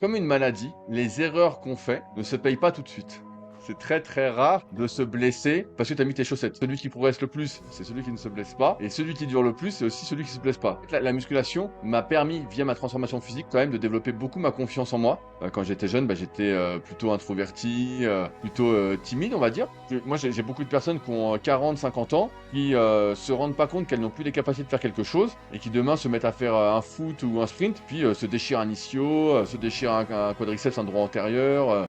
Comme une maladie, les erreurs qu'on fait ne se payent pas tout de suite. C'est très très rare de se blesser parce que tu as mis tes chaussettes. Celui qui progresse le plus, c'est celui qui ne se blesse pas. Et celui qui dure le plus, c'est aussi celui qui se blesse pas. La musculation m'a permis, via ma transformation physique, quand même de développer beaucoup ma confiance en moi. Quand j'étais jeune, j'étais plutôt introverti, plutôt timide, on va dire. Moi, j'ai beaucoup de personnes qui ont 40, 50 ans, qui se rendent pas compte qu'elles n'ont plus les capacités de faire quelque chose et qui demain se mettent à faire un foot ou un sprint, puis se déchirent un ischio, se déchirent un quadriceps, un droit antérieur.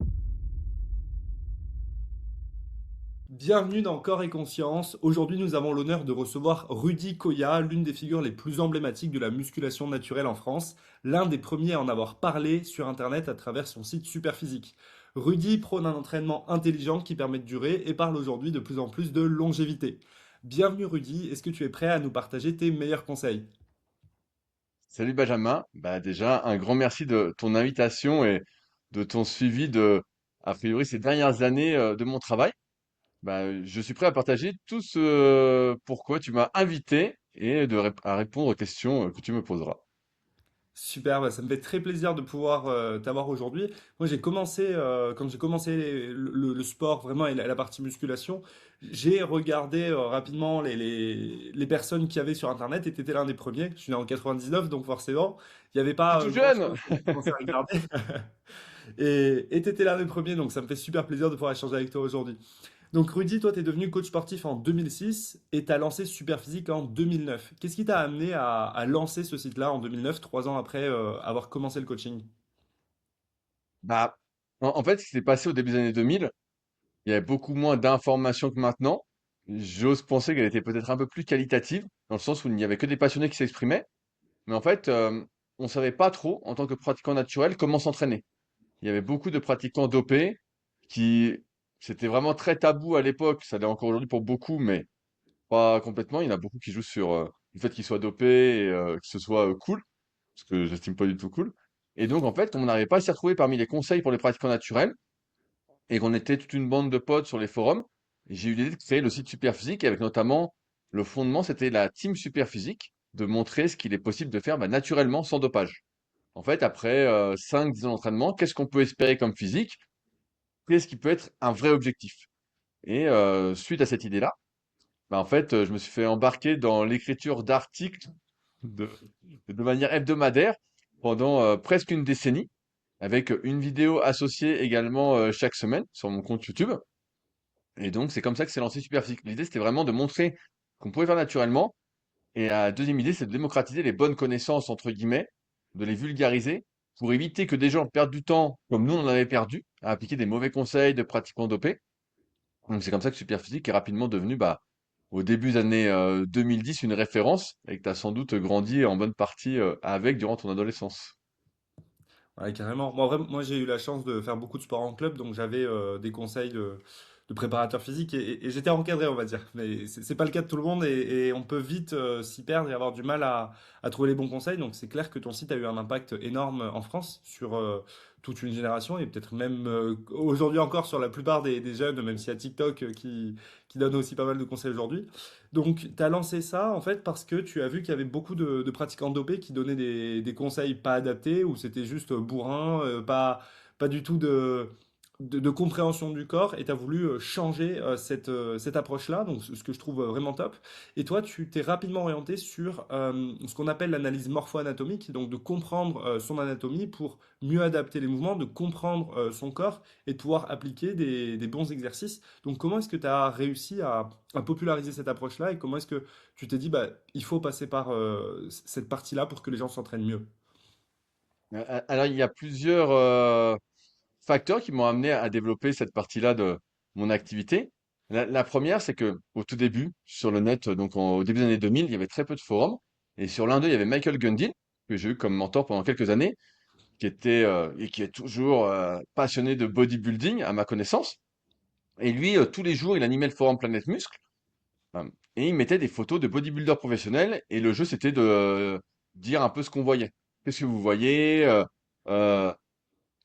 Bienvenue dans Corps et Conscience. Aujourd'hui, nous avons l'honneur de recevoir Rudy Koya, l'une des figures les plus emblématiques de la musculation naturelle en France, l'un des premiers à en avoir parlé sur Internet à travers son site Superphysique. Rudy prône un entraînement intelligent qui permet de durer et parle aujourd'hui de plus en plus de longévité. Bienvenue Rudy, est-ce que tu es prêt à nous partager tes meilleurs conseils? Salut Benjamin, déjà un grand merci de ton invitation et de ton suivi de, a priori, ces dernières années de mon travail. Je suis prêt à partager tout ce pourquoi tu m'as invité et à répondre aux questions que tu me poseras. Super, ça me fait très plaisir de pouvoir t'avoir aujourd'hui. Moi, quand j'ai commencé le sport vraiment et la partie musculation, j'ai regardé rapidement les personnes qu'il y avait sur Internet et t'étais l'un des premiers. Je suis né en 99, donc forcément, il n'y avait Je suis pas tout jeune! grand-chose pour commencer à regarder. Et t'étais l'un des premiers, donc ça me fait super plaisir de pouvoir échanger avec toi aujourd'hui. Donc Rudy, toi, tu es devenu coach sportif en 2006 et tu as lancé Superphysique en 2009. Qu'est-ce qui t'a amené à lancer ce site-là en 2009, 3 ans après avoir commencé le coaching? Bah, en fait, ce qui s'est passé au début des années 2000, il y avait beaucoup moins d'informations que maintenant. J'ose penser qu'elle était peut-être un peu plus qualitative, dans le sens où il n'y avait que des passionnés qui s'exprimaient. Mais en fait, on savait pas trop, en tant que pratiquant naturel, comment s'entraîner. Il y avait beaucoup de pratiquants dopés qui, c'était vraiment très tabou à l'époque. Ça l'est encore aujourd'hui pour beaucoup, mais pas complètement. Il y en a beaucoup qui jouent sur le fait qu'ils soient dopés et que ce soit cool, ce que j'estime pas du tout cool. Et donc, en fait, comme on n'arrivait pas à s'y retrouver parmi les conseils pour les pratiquants naturels, et qu'on était toute une bande de potes sur les forums, j'ai eu l'idée de créer le site Superphysique avec notamment le fondement, c'était la team Superphysique, de montrer ce qu'il est possible de faire naturellement sans dopage. En fait, après 5-10 ans d'entraînement, qu'est-ce qu'on peut espérer comme physique? Qu'est-ce qui peut être un vrai objectif? Et suite à cette idée-là, en fait, je me suis fait embarquer dans l'écriture d'articles de, de manière hebdomadaire pendant presque une décennie, avec une vidéo associée également chaque semaine sur mon compte YouTube. Et donc, c'est comme ça que s'est lancé Superphysique. L'idée, c'était vraiment de montrer qu'on pouvait faire naturellement. Et la deuxième idée, c'est de démocratiser les bonnes connaissances, entre guillemets, de les vulgariser pour éviter que des gens perdent du temps, comme nous on en avait perdu, à appliquer des mauvais conseils de pratiquants dopés. Donc, c'est comme ça que Superphysique est rapidement devenu, au début des années 2010, une référence et que tu as sans doute grandi en bonne partie avec durant ton adolescence. Ouais, carrément. Moi, vraiment, moi, j'ai eu la chance de faire beaucoup de sport en club, donc j'avais des conseils de préparateur physique et j'étais encadré, on va dire. Mais c'est pas le cas de tout le monde et on peut vite s'y perdre et avoir du mal à trouver les bons conseils. Donc c'est clair que ton site a eu un impact énorme en France sur toute une génération et peut-être même aujourd'hui encore sur la plupart des jeunes, même s'il y a TikTok qui donne aussi pas mal de conseils aujourd'hui. Donc, tu as lancé ça en fait parce que tu as vu qu'il y avait beaucoup de pratiquants dopés qui donnaient des conseils pas adaptés ou c'était juste bourrin, pas du tout de compréhension du corps et tu as voulu changer cette approche-là, donc ce que je trouve vraiment top. Et toi, tu t'es rapidement orienté sur ce qu'on appelle l'analyse morpho-anatomique, donc de comprendre son anatomie pour mieux adapter les mouvements, de comprendre son corps et de pouvoir appliquer des bons exercices. Donc, comment est-ce que tu as réussi à populariser cette approche-là et comment est-ce que tu t'es dit, bah, il faut passer par cette partie-là pour que les gens s'entraînent mieux? Alors, il y a plusieurs facteurs qui m'ont amené à développer cette partie-là de mon activité. La première, c'est que au tout début, sur le net, donc au début des années 2000, il y avait très peu de forums. Et sur l'un d'eux, il y avait Michael Gundin, que j'ai eu comme mentor pendant quelques années, qui était et qui est toujours passionné de bodybuilding, à ma connaissance. Et lui, tous les jours, il animait le forum Planète Muscle. Et il mettait des photos de bodybuilders professionnels. Et le jeu, c'était de dire un peu ce qu'on voyait. Qu'est-ce que vous voyez? Euh,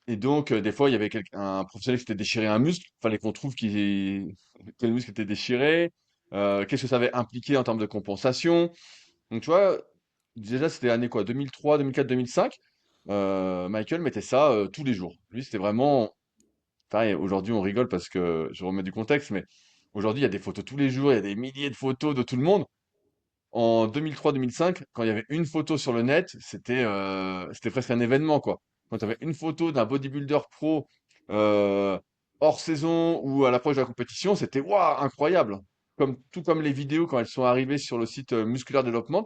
et donc, des fois, il y avait un professionnel qui s'était déchiré un muscle. Il fallait qu'on trouve quel muscle était déchiré. Qu'est-ce que ça avait impliqué en termes de compensation. Donc, tu vois, déjà, c'était l'année quoi? 2003, 2004, 2005. Michael mettait ça tous les jours. Lui, c'était vraiment. Pareil, aujourd'hui, on rigole parce que je remets du contexte, mais aujourd'hui, il y a des photos tous les jours, il y a des milliers de photos de tout le monde. En 2003-2005, quand il y avait une photo sur le net, c'était presque un événement, quoi. Quand tu avais une photo d'un bodybuilder pro euh, hors saison ou à l'approche de la compétition, c'était waouh, incroyable. Tout comme les vidéos quand elles sont arrivées sur le site Muscular Development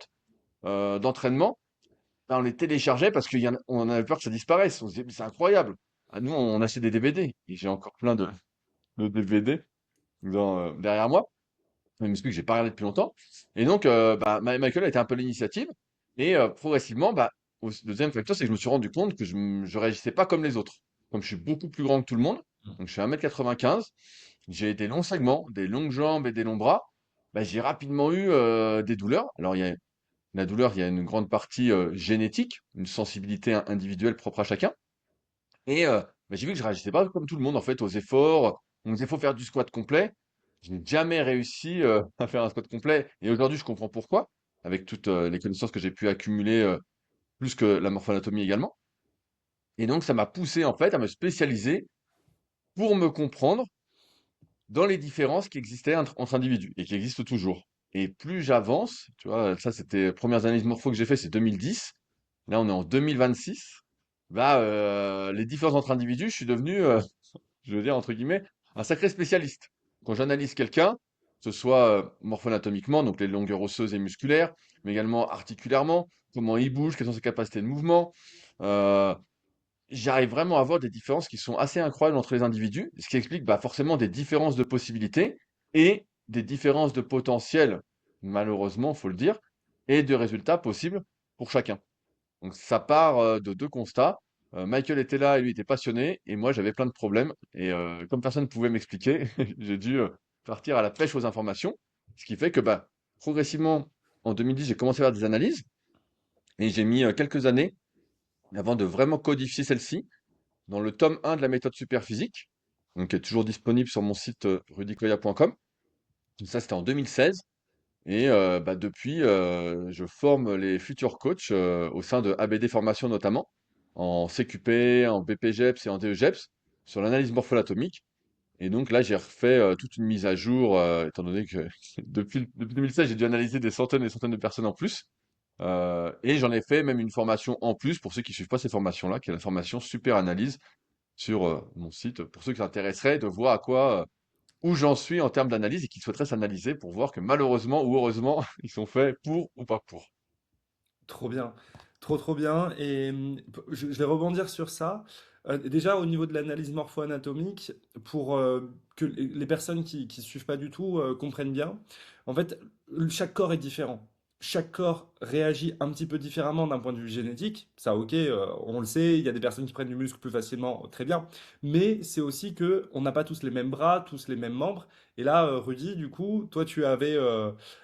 d'entraînement, ben, on les téléchargeait parce on avait peur que ça disparaisse. On se disait, mais c'est incroyable. Ah, nous, on achetait des DVD et j'ai encore plein de DVD derrière moi. Je m'explique que j'ai pas regardé depuis longtemps. Et donc, Michael a été un peu l'initiative. Et progressivement, deuxième facteur, c'est que je me suis rendu compte que je réagissais pas comme les autres. Comme je suis beaucoup plus grand que tout le monde, donc je suis 1,95 m, j'ai des longs segments, des longues jambes et des longs bras, bah, j'ai rapidement eu des douleurs. Alors, la douleur, il y a une grande partie génétique, une sensibilité individuelle propre à chacun. Et j'ai vu que je réagissais pas comme tout le monde en fait aux efforts. On me disait faut faire du squat complet. Je n'ai jamais réussi à faire un squat complet. Et aujourd'hui, je comprends pourquoi, avec toutes les connaissances que j'ai pu accumuler, plus que la morphoanatomie également. Et donc, ça m'a poussé en fait à me spécialiser pour me comprendre dans les différences qui existaient entre individus et qui existent toujours. Et plus j'avance, tu vois, ça c'était les premières analyses morpho que j'ai fait, c'est 2010. Là, on est en 2026. Les différences entre individus, je suis devenu, je veux dire, entre guillemets, un sacré spécialiste. Quand j'analyse quelqu'un, que ce soit morpho-anatomiquement, donc les longueurs osseuses et musculaires, mais également articulairement, comment il bouge, quelles sont ses capacités de mouvement, euh, j'arrive vraiment à voir des différences qui sont assez incroyables entre les individus, ce qui explique forcément des différences de possibilités et des différences de potentiel, malheureusement, faut le dire, et de résultats possibles pour chacun. Donc ça part de deux constats. Michael était là et lui était passionné, et moi j'avais plein de problèmes. Et comme personne ne pouvait m'expliquer, j'ai dû partir à la pêche aux informations. Ce qui fait que progressivement, en 2010, j'ai commencé à faire des analyses, et j'ai mis quelques années avant de vraiment codifier celle-ci dans le tome 1 de la méthode Superphysique, donc qui est toujours disponible sur mon site rudicoya.com. Ça, c'était en 2016. Et depuis, je forme les futurs coachs au sein de ABD Formation notamment, en CQP, en BPGEPS et en DEGEPS, sur l'analyse morphologique. Et donc là, j'ai refait toute une mise à jour, étant donné que depuis 2016, j'ai dû analyser des centaines et des centaines de personnes en plus. Et j'en ai fait même une formation en plus pour ceux qui suivent pas ces formations-là, qui est la formation Super Analyse sur mon site, pour ceux qui s'intéresseraient de voir à quoi où j'en suis en termes d'analyse et qui souhaiteraient s'analyser pour voir que malheureusement ou heureusement, ils sont faits pour ou pas pour. Trop bien, trop bien. Et je vais rebondir sur ça. Déjà au niveau de l'analyse morpho-anatomique, pour que les personnes qui suivent pas du tout comprennent bien, en fait, chaque corps est différent. Chaque corps réagit un petit peu différemment d'un point de vue génétique. Ça, ok, on le sait. Il y a des personnes qui prennent du muscle plus facilement, très bien. Mais c'est aussi que on n'a pas tous les mêmes bras, tous les mêmes membres. Et là, Rudy, du coup, toi, tu avais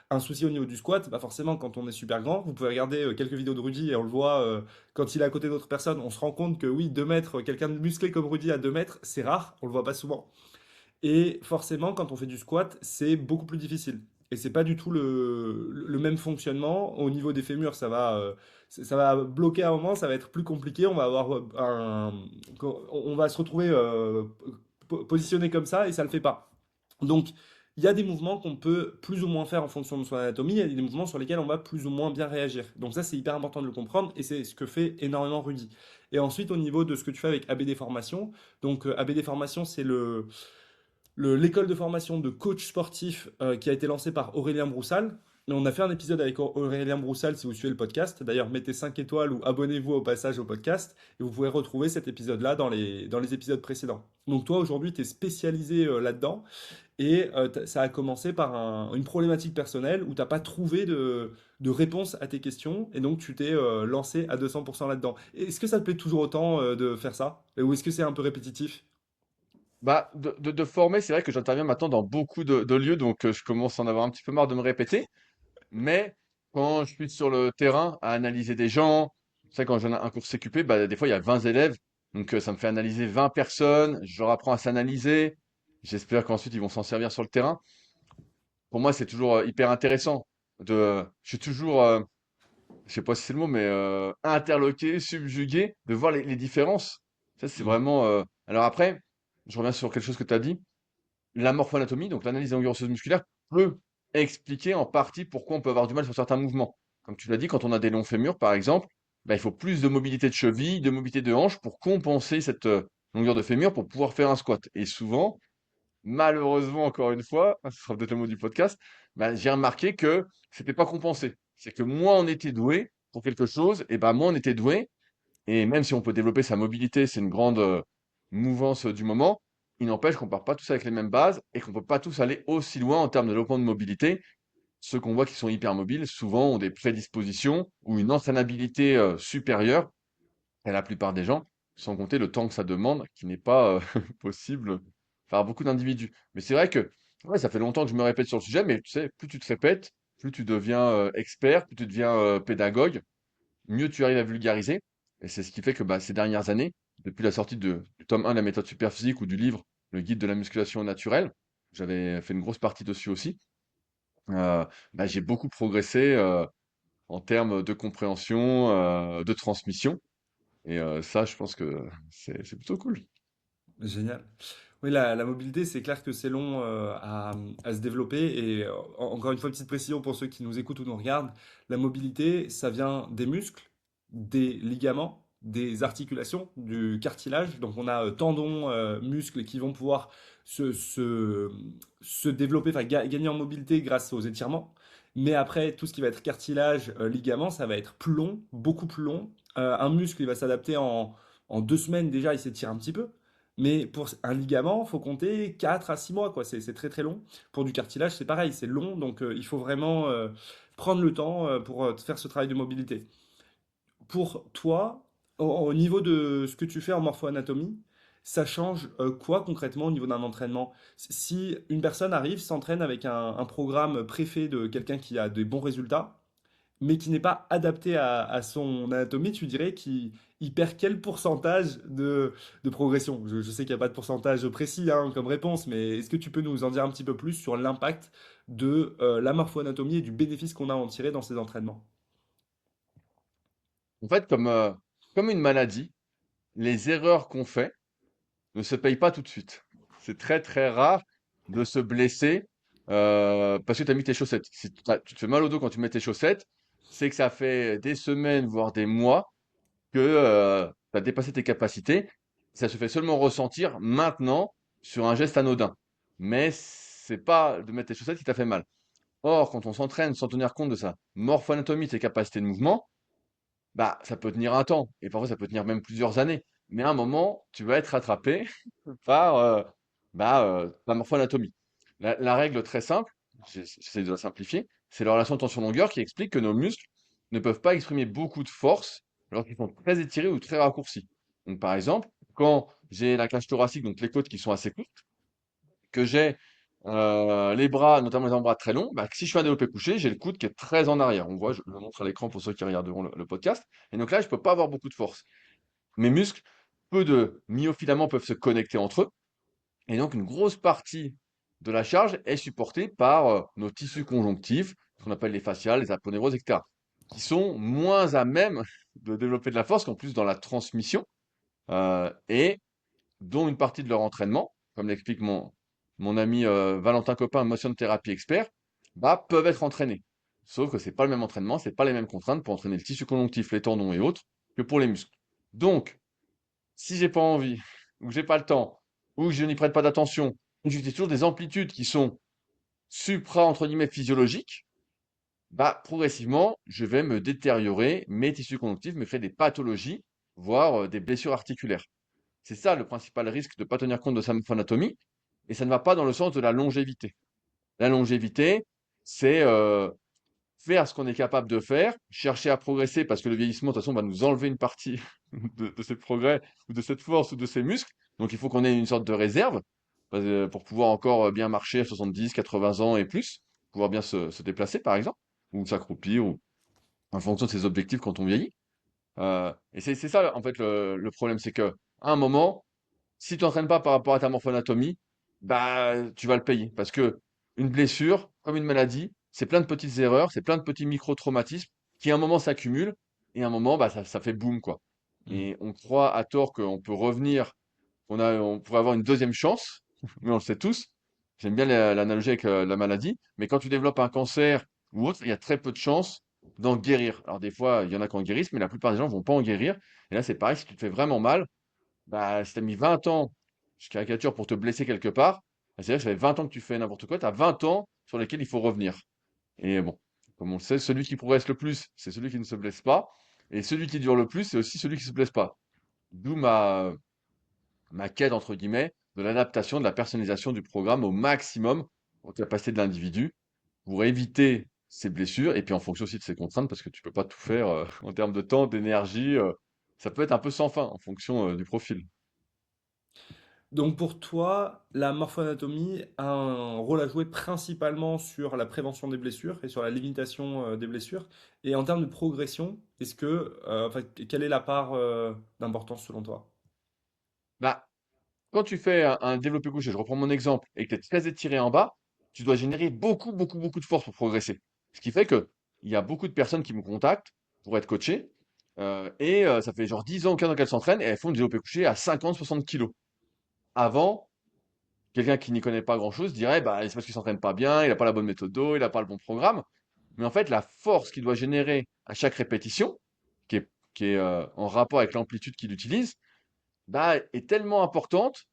un souci au niveau du squat, bah forcément, quand on est super grand, vous pouvez regarder quelques vidéos de Rudy et on le voit quand il est à côté d'autres personnes, on se rend compte que oui, 2 mètres, quelqu'un de musclé comme Rudy à 2 mètres, c'est rare, on le voit pas souvent. Et forcément, quand on fait du squat, c'est beaucoup plus difficile. Et c'est pas du tout le même fonctionnement. Au niveau des fémurs, ça va bloquer à un moment, ça va être plus compliqué. On va avoir on va se retrouver positionné comme ça et ça le fait pas. Donc, il y a des mouvements qu'on peut plus ou moins faire en fonction de son anatomie, il y a des mouvements sur lesquels on va plus ou moins bien réagir. Donc ça, c'est hyper important de le comprendre et c'est ce que fait énormément Rudy. Et ensuite, au niveau de ce que tu fais avec ABD Formation, donc ABD Formation, c'est l'école de formation de coach sportif qui a été lancée par Aurélien Broussal. On a fait un épisode avec Aurélien Broussal si vous suivez le podcast. D'ailleurs, mettez 5 étoiles ou abonnez-vous au passage au podcast et vous pouvez retrouver cet épisode-là dans les épisodes précédents. Donc toi, aujourd'hui, tu es spécialisé là-dedans et ça a commencé par une problématique personnelle où tu n'as pas trouvé de réponse à tes questions et donc tu t'es lancé à 200% là-dedans. Est-ce que ça te plaît toujours autant de faire ça? Ou est-ce que c'est un peu répétitif? De former, c'est vrai que j'interviens maintenant dans beaucoup de lieux, donc je commence à en avoir un petit peu marre de me répéter. Mais quand je suis sur le terrain à analyser des gens, tu sais, quand j'ai un cours CQP, des fois il y a 20 élèves, donc ça me fait analyser 20 personnes, je leur apprends à s'analyser. J'espère qu'ensuite ils vont s'en servir sur le terrain. Pour moi, c'est toujours hyper intéressant. Je suis toujours je sais pas si c'est le mot, mais interloqué, subjugué, de voir les différences. Ça, c'est Mm. vraiment. Alors après, je reviens sur quelque chose que tu as dit. La morphoanatomie, donc l'analyse des longueurs osseuses musculaires, peut expliquer en partie pourquoi on peut avoir du mal sur certains mouvements. Comme tu l'as dit, quand on a des longs fémurs, par exemple, bah, il faut plus de mobilité de cheville, de mobilité de hanche pour compenser cette longueur de fémur pour pouvoir faire un squat. Et souvent, malheureusement, encore une fois, ce sera peut-être le mot du podcast, bah, j'ai remarqué que c'était pas compensé. C'est que moins on était doué pour quelque chose, et ben moins on était doué. Et même si on peut développer sa mobilité, c'est une grande mouvance du moment, il n'empêche qu'on part pas tous avec les mêmes bases et qu'on peut pas tous aller aussi loin en termes de développement de mobilité. Ceux qu'on voit qui sont hyper mobiles, souvent ont des prédispositions ou une entraînabilité supérieure à la plupart des gens, sans compter le temps que ça demande, qui n'est pas possible par beaucoup d'individus. Mais c'est vrai que ouais, ça fait longtemps que je me répète sur le sujet, mais tu sais, plus tu te répètes, plus tu deviens expert, plus tu deviens pédagogue, mieux tu arrives à vulgariser. Et c'est ce qui fait que bah, ces dernières années, depuis la sortie du tome 1 de la méthode superphysique ou du livre Le guide de la musculation naturelle, j'avais fait une grosse partie dessus aussi, bah, j'ai beaucoup progressé en termes de compréhension, de transmission. Et ça, je pense que c'est plutôt cool. Génial. Oui, la mobilité, c'est clair que c'est long à se développer. Et encore une fois, petite précision pour ceux qui nous écoutent ou nous regardent, la mobilité, ça vient des muscles, des ligaments, des articulations, du cartilage. Donc on a tendons, muscles qui vont pouvoir se, se, se développer, enfin gagner en mobilité grâce aux étirements. Mais après, tout ce qui va être cartilage, ligament, ça va être plus long, beaucoup plus long. Un muscle, il va s'adapter en 2 semaines déjà, il s'étire un petit peu. Mais pour un ligament, faut compter 4 à 6 mois, quoi. C'est très très long. Pour du cartilage, c'est pareil, c'est long, donc il faut vraiment prendre le temps pour faire ce travail de mobilité. Pour toi, au niveau de ce que tu fais en morpho-anatomie, ça change quoi concrètement au niveau d'un entraînement? Si une personne arrive, s'entraîne avec un programme préfet de quelqu'un qui a des bons résultats, mais qui n'est pas adapté à son anatomie, tu dirais qu'il il perd quel pourcentage de progression? Je sais qu'il n'y a pas de pourcentage précis hein, comme réponse, mais est-ce que tu peux nous en dire un petit peu plus sur l'impact de la morpho-anatomie et du bénéfice qu'on a à en tirer dans ces entraînements? En fait, comme une maladie, les erreurs qu'on fait ne se payent pas tout de suite. C'est très très rare de se blesser parce que tu as mis tes chaussettes. Si tu te fais mal au dos quand tu mets tes chaussettes, c'est que ça fait des semaines, voire des mois que tu as dépassé tes capacités. Ça se fait seulement ressentir maintenant sur un geste anodin. Mais c'est pas de mettre tes chaussettes qui t'a fait mal. Or, quand on s'entraîne sans tenir compte de sa morpho-anatomie, de ses capacités de mouvement, bah, ça peut tenir un temps. Et parfois, ça peut tenir même plusieurs années. Mais à un moment, tu vas être rattrapé par ta morpho-anatomie. La règle très simple, j'essaie de la simplifier, c'est la relation tension-longueur qui explique que nos muscles ne peuvent pas exprimer beaucoup de force lorsqu'ils sont très étirés ou très raccourcis. Donc, par exemple, quand j'ai la cage thoracique, donc les côtes qui sont assez courtes, que j'ai les bras, notamment les avant-bras très longs, bah, si je fais un développé couché, j'ai le coude qui est très en arrière. On voit, je le montre à l'écran pour ceux qui regarderont le podcast. Et donc là, je peux pas avoir beaucoup de force. Mes muscles, peu de myofilaments peuvent se connecter entre eux. Et donc, une grosse partie de la charge est supportée par nos tissus conjonctifs, ce qu'on appelle les fasciales, les aponeuroses, etc., qui sont moins à même de développer de la force qu'en plus dans la transmission, et dont une partie de leur entraînement, comme l'explique mon ami Valentin Copin, motion thérapie expert, bah, peuvent être entraînés. Sauf que c'est pas le même entraînement, c'est pas les mêmes contraintes pour entraîner le tissu conjonctif, les tendons et autres, que pour les muscles. Donc, si j'ai pas envie, ou que j'ai pas le temps, ou que je n'y prête pas d'attention, ou que j'utilise toujours des amplitudes qui sont supra, entre guillemets, physiologiques, bah, progressivement, je vais me détériorer, mes tissus conjonctifs, me créer des pathologies, voire des blessures articulaires. C'est ça le principal risque de ne pas tenir compte de sa morphoanatomie, et ça ne va pas dans le sens de la longévité. La longévité, c'est faire ce qu'on est capable de faire, chercher à progresser, parce que le vieillissement, de toute façon, va nous enlever une partie de ces progrès, ou de cette force, ou de ces muscles. Donc il faut qu'on ait une sorte de réserve pour pouvoir encore bien marcher à 70, 80 ans et plus, pouvoir bien se déplacer, par exemple, ou s'accroupir, ou en fonction de ses objectifs quand on vieillit. Et c'est ça, en fait, le problème, c'est que à un moment, si tu t'entraînes pas par rapport à ta morphoanatomie, bah, tu vas le payer. Parce que une blessure, comme une maladie, c'est plein de petites erreurs, c'est plein de petits micro-traumatismes qui à un moment s'accumulent et à un moment, bah, ça fait boum, quoi. Mm. Et on croit à tort qu'on peut revenir, on pourrait avoir une deuxième chance, mais on le sait tous. J'aime bien l'analogie avec la maladie, mais quand tu développes un cancer ou autre, il y a très peu de chances d'en guérir. Alors des fois, il y en a qui en guérissent, mais la plupart des gens vont pas en guérir. Et là, c'est pareil, si tu te fais vraiment mal, bah, si tu as mis 20 ans, je caricature, pour te blesser quelque part, bah, c'est-à-dire que ça fait 20 ans que tu fais n'importe quoi, tu as 20 ans sur lesquels il faut revenir. Et bon, comme on le sait, celui qui progresse le plus, c'est celui qui ne se blesse pas. Et celui qui dure le plus, c'est aussi celui qui ne se blesse pas. D'où ma quête, entre guillemets, de l'adaptation, de la personnalisation du programme au maximum aux capacités de l'individu pour éviter ces blessures et puis en fonction aussi de ses contraintes parce que tu peux pas tout faire en termes de temps, d'énergie. Ça peut être un peu sans fin en fonction du profil. Donc pour toi, la morphoanatomie a un rôle à jouer principalement sur la prévention des blessures et sur la limitation des blessures. Et en termes de progression, enfin, quelle est la part d'importance selon toi? Bah, quand tu fais un développé couché, je reprends mon exemple, et que tu es très étiré en bas, tu dois générer beaucoup, beaucoup, beaucoup de force pour progresser. Ce qui fait que il y a beaucoup de personnes qui me contactent pour être coachées, ça fait genre 10 ans ou 15 ans qu'elles s'entraînent, et elles font du développé couché à 50, 60 kilos. Avant, quelqu'un qui n'y connaît pas grand-chose dirait, bah, c'est parce qu'il s'entraîne pas bien, il n'a pas la bonne méthode d'eau, il n'a pas le bon programme. Mais en fait, la force qu'il doit générer à chaque répétition, qui est en rapport avec l'amplitude qu'il utilise, bah, est tellement importante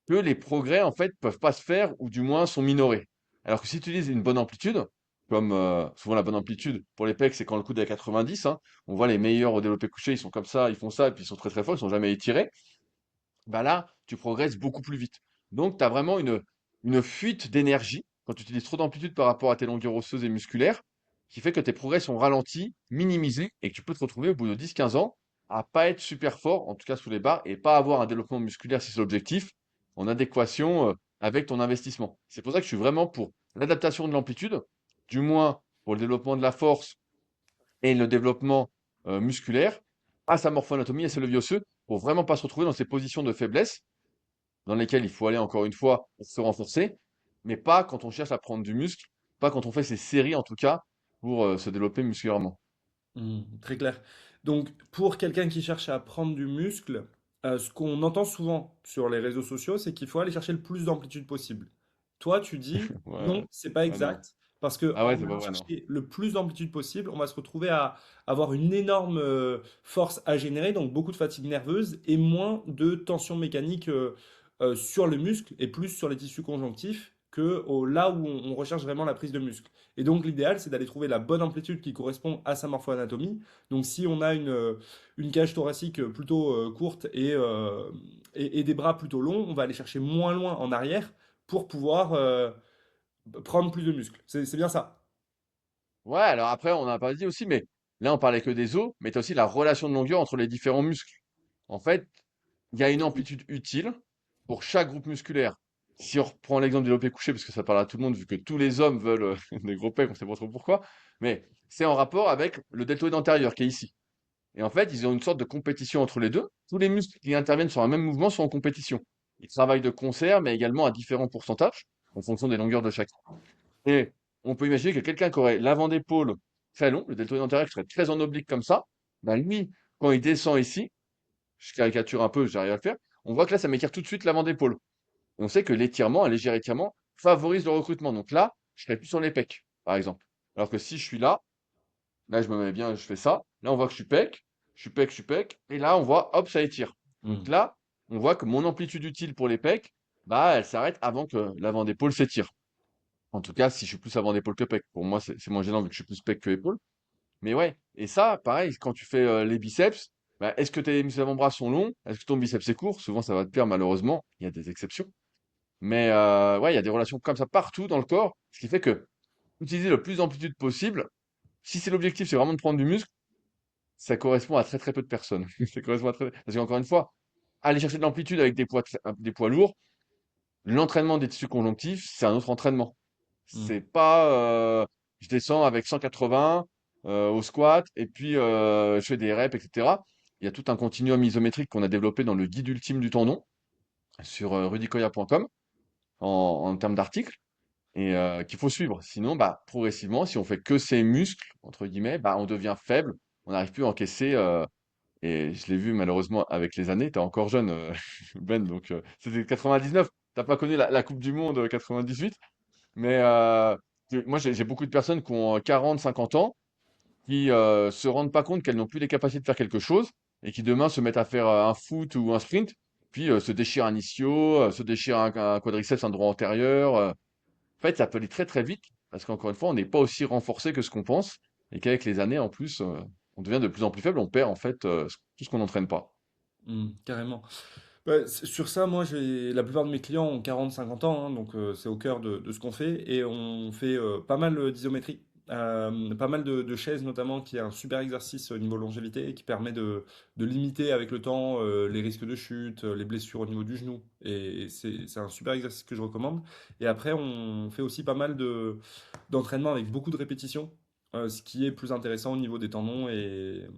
que les progrès, en fait, peuvent pas se faire ou du moins sont minorés. Alors que si tu utilises une bonne amplitude, comme souvent la bonne amplitude pour les pecs, c'est quand le coude est à 90, hein, on voit les meilleurs au développé couché, ils sont comme ça, ils font ça, et puis ils sont très très forts, ils sont jamais étirés. Bah là, tu progresses beaucoup plus vite. Donc, tu as vraiment une fuite d'énergie quand tu utilises trop d'amplitude par rapport à tes longueurs osseuses et musculaires, qui fait que tes progrès sont ralentis, minimisés, et que tu peux te retrouver au bout de 10-15 ans à pas être super fort, en tout cas sous les barres, et pas avoir un développement musculaire si c'est l'objectif, en adéquation avec ton investissement. C'est pour ça que je suis vraiment pour l'adaptation de l'amplitude, du moins pour le développement de la force et le développement musculaire, à sa morphoanatomie et ses leviers osseux, pour vraiment pas se retrouver dans ces positions de faiblesse dans lesquels il faut aller encore une fois pour se renforcer, mais pas quand on cherche à prendre du muscle, pas quand on fait ces séries en tout cas pour se développer musculairement. Très clair. Donc, pour quelqu'un qui cherche à prendre du muscle, ce qu'on entend souvent sur les réseaux sociaux, c'est qu'il faut aller chercher le plus d'amplitude possible. Toi, tu dis Ouais, non, c'est pas ouais, non. exact, parce que Ah en ouais, c'est pas allant vrai, non. chercher le plus d'amplitude possible, on va se retrouver à avoir une énorme force à générer, donc beaucoup de fatigue nerveuse et moins de tension mécanique sur le muscle et plus sur les tissus conjonctifs que là où on recherche vraiment la prise de muscle. Et donc l'idéal, c'est d'aller trouver la bonne amplitude qui correspond à sa morphoanatomie. Donc si on a une cage thoracique plutôt courte et des bras plutôt longs, on va aller chercher moins loin en arrière pour pouvoir prendre plus de muscles. C'est bien ça. Ouais, alors après, on n'a pas dit aussi, mais là, on parlait que des os, mais tu as aussi la relation de longueur entre les différents muscles. En fait, il y a une amplitude utile pour chaque groupe musculaire. Si on reprend l'exemple du développé couché, parce que ça parle à tout le monde, vu que tous les hommes veulent des gros pecs, on sait pas trop pourquoi, mais c'est en rapport avec le deltoïde antérieur qui est ici. Et en fait, ils ont une sorte de compétition entre les deux. Tous les muscles qui interviennent sur un même mouvement sont en compétition. Ils travaillent de concert, mais également à différents pourcentages, en fonction des longueurs de chacun. Et on peut imaginer que quelqu'un qui aurait l'avant d'épaule très long, le deltoïde antérieur qui serait très en oblique comme ça, bah lui, quand il descend ici, je caricature un peu, j'arrive à le faire, on voit que là, ça m'étire tout de suite l'avant d'épaule. Et on sait que l'étirement, un léger étirement, favorise le recrutement. Donc là, je serais plus sur les pecs, par exemple. Alors que si je suis là, là, je me mets bien, je fais ça. Là, on voit que je suis pec, je suis pec, je suis pec. Et là, on voit, hop, ça étire. Donc Hmm. là, on voit que mon amplitude utile pour les pecs, bah, elle s'arrête avant que l'avant d'épaule s'étire. En tout cas, si je suis plus avant d'épaule que pec. Pour moi, c'est moins gênant vu que je suis plus pec que épaule. Mais ouais, et ça, pareil, quand tu fais les biceps, bah, est-ce que tes muscles avant-bras sont longs? Est-ce que ton biceps est court? Souvent, ça va te perdre, malheureusement. Il y a des exceptions. Mais ouais, il y a des relations comme ça partout dans le corps, ce qui fait que utiliser le plus d'amplitude possible, si c'est l'objectif, c'est vraiment de prendre du muscle, ça correspond à très très peu de personnes. Ça correspond à très... Parce qu'encore une fois, aller chercher de l'amplitude avec des poids lourds, l'entraînement des tissus conjonctifs, c'est un autre entraînement. Hmm. C'est pas je descends avec 180 au squat et puis je fais des reps, etc. Il y a tout un continuum isométrique qu'on a développé dans le guide ultime du tendon sur rudicoya.com en termes d'articles. et qu'il faut suivre. Sinon, bah, progressivement, si on fait que ces muscles, entre guillemets, bah, on devient faible, on n'arrive plus à encaisser. Et je l'ai vu malheureusement avec les années. T'es encore jeune, Ben, donc c'était 99. T'as pas connu la Coupe du Monde 98, mais moi j'ai beaucoup de personnes qui ont 40, 50 ans qui se rendent pas compte qu'elles n'ont plus les capacités de faire quelque chose et qui demain se mettent à faire un foot ou un sprint, puis se déchirent un ischio, se déchirent un quadriceps, un droit antérieur. En fait, ça peut aller très très vite parce qu'encore une fois, on n'est pas aussi renforcé que ce qu'on pense et qu'avec les années, en plus, on devient de plus en plus faible, on perd en fait tout ce qu'on n'entraîne pas. Carrément. Ouais, sur ça, moi, la plupart de mes clients ont 40-50 ans, hein, donc c'est au cœur de ce qu'on fait. Et on fait pas mal d'isométrie, pas mal de chaises notamment, qui est un super exercice au niveau longévité et qui permet de limiter avec le temps les risques de chute, les blessures au niveau du genou. Et c'est un super exercice que je recommande. Et après, on fait aussi pas mal d'entraînement avec beaucoup de répétitions, ce qui est plus intéressant au niveau des tendons et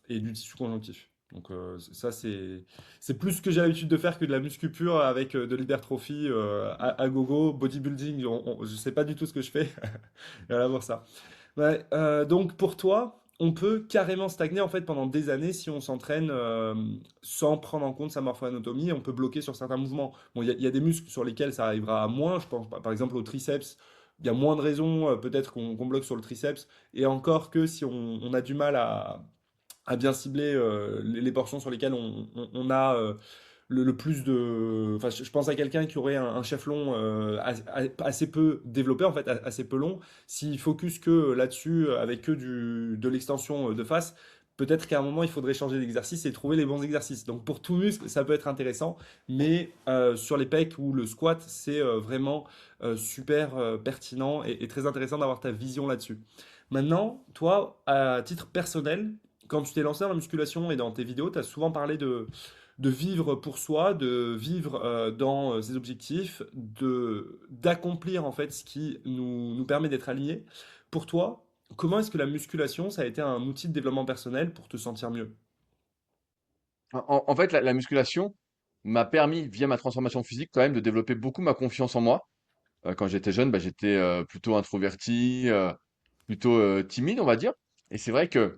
du tissu conjonctif. Donc ça, c'est plus ce que j'ai l'habitude de faire que de la muscu pure avec de l'hypertrophie à gogo, bodybuilding, je sais pas du tout ce que je fais. Voilà pour ça. Ouais, donc pour toi, on peut carrément stagner en fait pendant des années si on s'entraîne sans prendre en compte sa morpho-anatomie. On peut bloquer sur certains mouvements. Bon, il y a des muscles sur lesquels ça arrivera à moins. Je pense par exemple au triceps. Il y a moins de raisons peut-être qu'on bloque sur le triceps. Et encore que si on a du mal à bien cibler les portions sur lesquelles on a le plus de... Enfin, je pense à quelqu'un qui aurait un chef-long assez peu développé, en fait, assez peu long. S'il focus que là-dessus, avec que de l'extension de face, peut-être qu'à un moment, il faudrait changer d'exercice et trouver les bons exercices. Donc, pour tout muscle, ça peut être intéressant, mais sur les pecs ou le squat, c'est vraiment super pertinent et très intéressant d'avoir ta vision là-dessus. Maintenant, toi, à titre personnel, quand tu t'es lancé dans la musculation et dans tes vidéos, tu as souvent parlé de vivre pour soi, de vivre dans ses objectifs, d'accomplir en fait ce qui nous permet d'être alignés. Pour toi, comment est-ce que la musculation, ça a été un outil de développement personnel pour te sentir mieux? En fait, la musculation m'a permis, via ma transformation physique, quand même, de développer beaucoup ma confiance en moi. Quand j'étais jeune, bah, j'étais plutôt introverti, plutôt timide, on va dire. Et c'est vrai que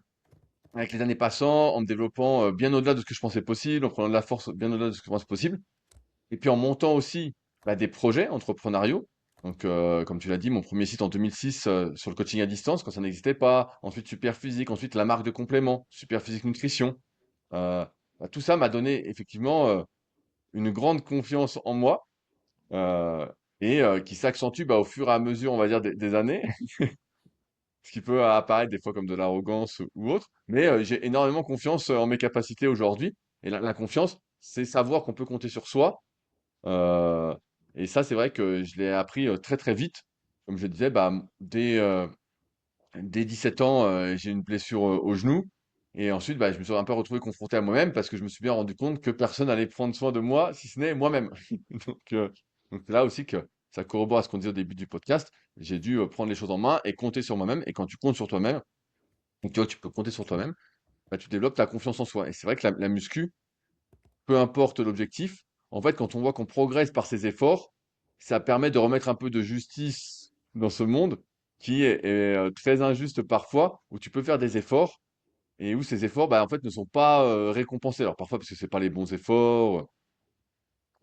avec les années passant, en me développant bien au-delà de ce que je pensais possible, en prenant de la force bien au-delà de ce que je pensais possible, et puis en montant aussi bah, des projets entrepreneuriaux. Donc, comme tu l'as dit, mon premier site en 2006 sur le coaching à distance, quand ça n'existait pas. Ensuite, Super Physique. Ensuite, la marque de compléments, Super Physique Nutrition. Euh, Bah, tout ça m'a donné effectivement une grande confiance en moi et qui s'accentue bah, au fur et à mesure, on va dire, des années, ce qui peut apparaître des fois comme de l'arrogance ou autre. Mais j'ai énormément confiance en mes capacités aujourd'hui. Et la confiance, c'est savoir qu'on peut compter sur soi. Euh, et ça, c'est vrai que je l'ai appris très très vite. Comme je disais, bah, dès 17 ans, j'ai une blessure au genou. Et ensuite, bah, je me suis un peu retrouvé confronté à moi-même parce que je me suis bien rendu compte que personne allait prendre soin de moi si ce n'est moi-même. Donc, donc c'est là aussi que ça corrobore à ce qu'on disait au début du podcast. J'ai dû prendre les choses en main et compter sur moi-même. Et quand tu comptes sur toi-même, donc tu vois, tu peux compter sur toi-même, bah, tu développes ta confiance en soi. Et c'est vrai que la muscu, peu importe l'objectif, en fait, quand on voit qu'on progresse par ses efforts, ça permet de remettre un peu de justice dans ce monde qui est très injuste parfois, où tu peux faire des efforts et où ces efforts, bah, en fait, ne sont pas récompensés. Alors parfois parce que c'est pas les bons efforts,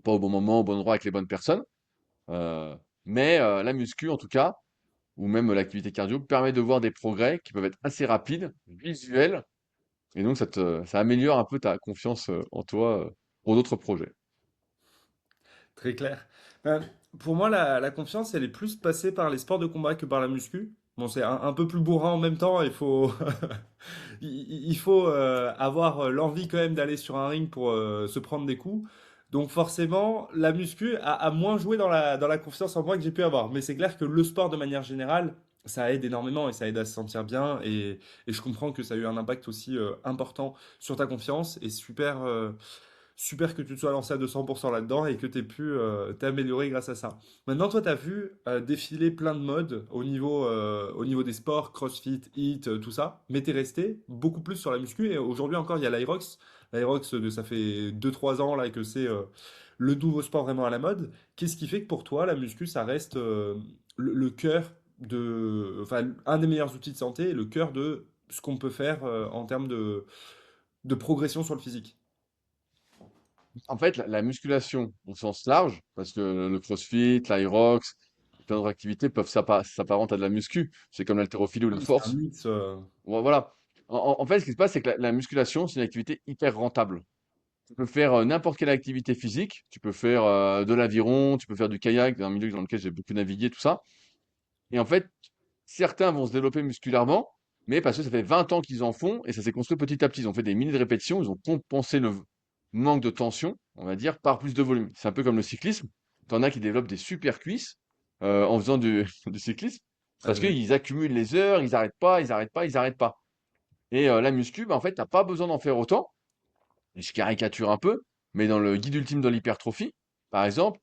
pas au bon moment, au bon endroit avec les bonnes personnes. euh, mais la muscu, en tout cas, ou même l'activité cardio, permet de voir des progrès qui peuvent être assez rapides, visuels, et donc ça améliore un peu ta confiance en toi pour d'autres projets. Très clair. Ben, pour moi, la confiance, elle est plus passée par les sports de combat que par la muscu. Bon, c'est un peu plus bourrin en même temps. Il faut, il faut avoir l'envie quand même d'aller sur un ring pour se prendre des coups. Donc forcément, la muscu a moins joué dans la confiance en moi que j'ai pu avoir. Mais c'est clair que le sport de manière générale, ça aide énormément et ça aide à se sentir bien. Et je comprends que ça a eu un impact aussi important sur ta confiance. Et super, super que tu te sois lancé à 200% là-dedans et que tu aies pu t'améliorer grâce à ça. Maintenant, toi, tu as vu défiler plein de modes au niveau des sports, CrossFit, HIIT, tout ça, mais tu es resté beaucoup plus sur la muscu et aujourd'hui encore, il y a l'Irox. L'Irox, ça fait 2-3 ans là, que c'est le nouveau sport vraiment à la mode. Qu'est-ce qui fait que pour toi, la muscu, ça reste le cœur enfin, un des meilleurs outils de santé et le cœur de ce qu'on peut faire en termes de progression sur le physique? En fait, la musculation au sens large, parce que le CrossFit, l'Aerox, plein d'autres activités peuvent s'apparenter à de la muscu. C'est comme l'haltérophilie ou la Oui, c'est un force. mix. Voilà. En fait, ce qui se passe, c'est que la musculation, c'est une activité hyper rentable. Tu peux faire n'importe quelle activité physique. Tu peux faire de l'aviron, tu peux faire du kayak, dans un milieu dans lequel j'ai beaucoup navigué, tout ça. Et en fait, certains vont se développer musculairement, mais parce que ça fait 20 ans qu'ils en font et ça s'est construit petit à petit. Ils ont fait des milliers de répétitions, ils ont compensé le manque de tension, on va dire, par plus de volume. C'est un peu comme le cyclisme. T'en as qui développent des super cuisses en faisant du cyclisme Ah parce oui. qu'ils accumulent les heures, ils n'arrêtent pas, ils n'arrêtent pas, ils n'arrêtent pas. Et la muscu, bah, en fait, t'as pas besoin d'en faire autant. Et je caricature un peu, mais dans le guide ultime de l'hypertrophie, par exemple,